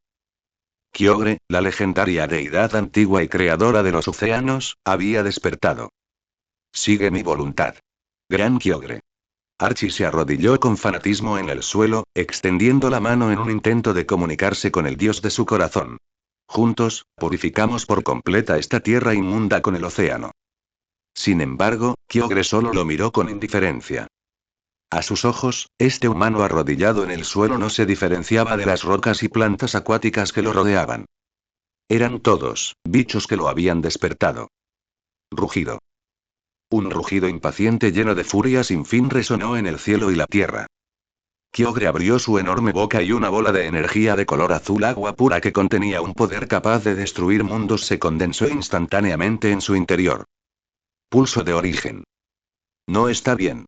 Kyogre, la legendaria deidad antigua y creadora de los océanos, había despertado. Sigue mi voluntad. Gran Kyogre. Archie se arrodilló con fanatismo en el suelo, extendiendo la mano en un intento de comunicarse con el dios de su corazón. Juntos, purificamos por completa esta tierra inmunda con el océano. Sin embargo, Kyogre solo lo miró con indiferencia. A sus ojos, este humano arrodillado en el suelo no se diferenciaba de las rocas y plantas acuáticas que lo rodeaban. Eran todos, bichos que lo habían despertado. Rugido. Un rugido impaciente lleno de furia sin fin resonó en el cielo y la tierra. Kyogre abrió su enorme boca y una bola de energía de color azul agua pura que contenía un poder capaz de destruir mundos se condensó instantáneamente en su interior. Pulso de origen. No está bien.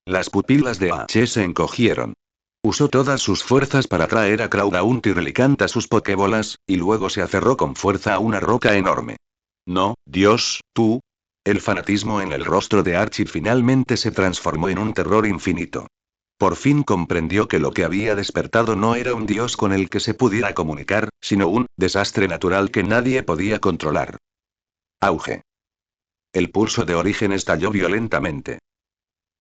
Las pupilas de H se encogieron. Usó todas sus fuerzas para traer a Craudaunt y Relicant a sus Pokébolas, y luego se aferró con fuerza a una roca enorme. No, Dios, tú. El fanatismo en el rostro de Archie finalmente se transformó en un terror infinito. Por fin comprendió que lo que había despertado no era un dios con el que se pudiera comunicar, sino un desastre natural que nadie podía controlar. Auge. El pulso de origen estalló violentamente.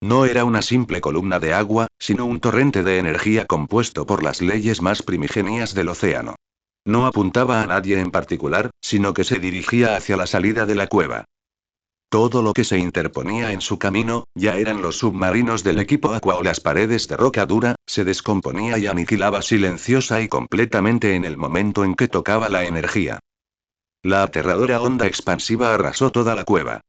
No era una simple columna de agua, sino un torrente de energía compuesto por las leyes más primigenias del océano. No apuntaba a nadie en particular, sino que se dirigía hacia la salida de la cueva. Todo lo que se interponía en su camino, ya eran los submarinos del equipo Aqua o las paredes de roca dura, se descomponía y aniquilaba silenciosa y completamente en el momento en que tocaba la energía. La aterradora onda expansiva arrasó toda la cueva.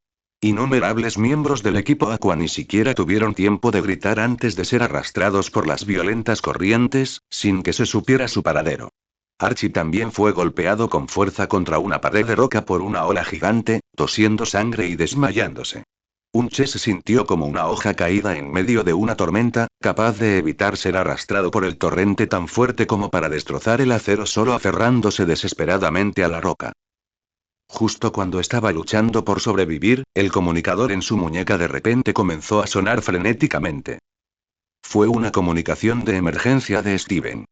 Innumerables miembros del equipo Aqua ni siquiera tuvieron tiempo de gritar antes de ser arrastrados por las violentas corrientes, sin que se supiera su paradero. Archie también fue golpeado con fuerza contra una pared de roca por una ola gigante, tosiendo sangre y desmayándose. Unche se sintió como una hoja caída en medio de una tormenta, capaz de evitar ser arrastrado por el torrente tan fuerte como para destrozar el acero solo aferrándose desesperadamente a la roca. Justo cuando estaba luchando por sobrevivir, el comunicador en su muñeca de repente comenzó a sonar frenéticamente. Fue una comunicación de emergencia de Steven.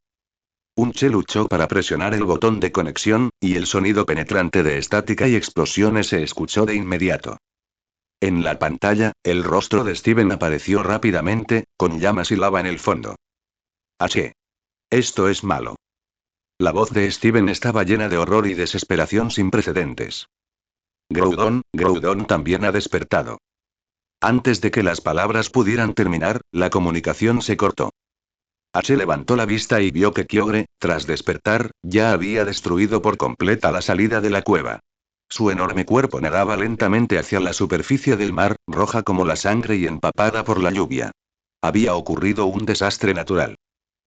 Unche luchó para presionar el botón de conexión, y el sonido penetrante de estática y explosiones se escuchó de inmediato. En la pantalla, el rostro de Steven apareció rápidamente, con llamas y lava en el fondo. H. Esto es malo. La voz de Steven estaba llena de horror y desesperación sin precedentes. Groudon también ha despertado. Antes de que las palabras pudieran terminar, la comunicación se cortó. H levantó la vista y vio que Kyogre, tras despertar, ya había destruido por completa la salida de la cueva. Su enorme cuerpo nadaba lentamente hacia la superficie del mar, roja como la sangre y empapada por la lluvia. Había ocurrido un desastre natural.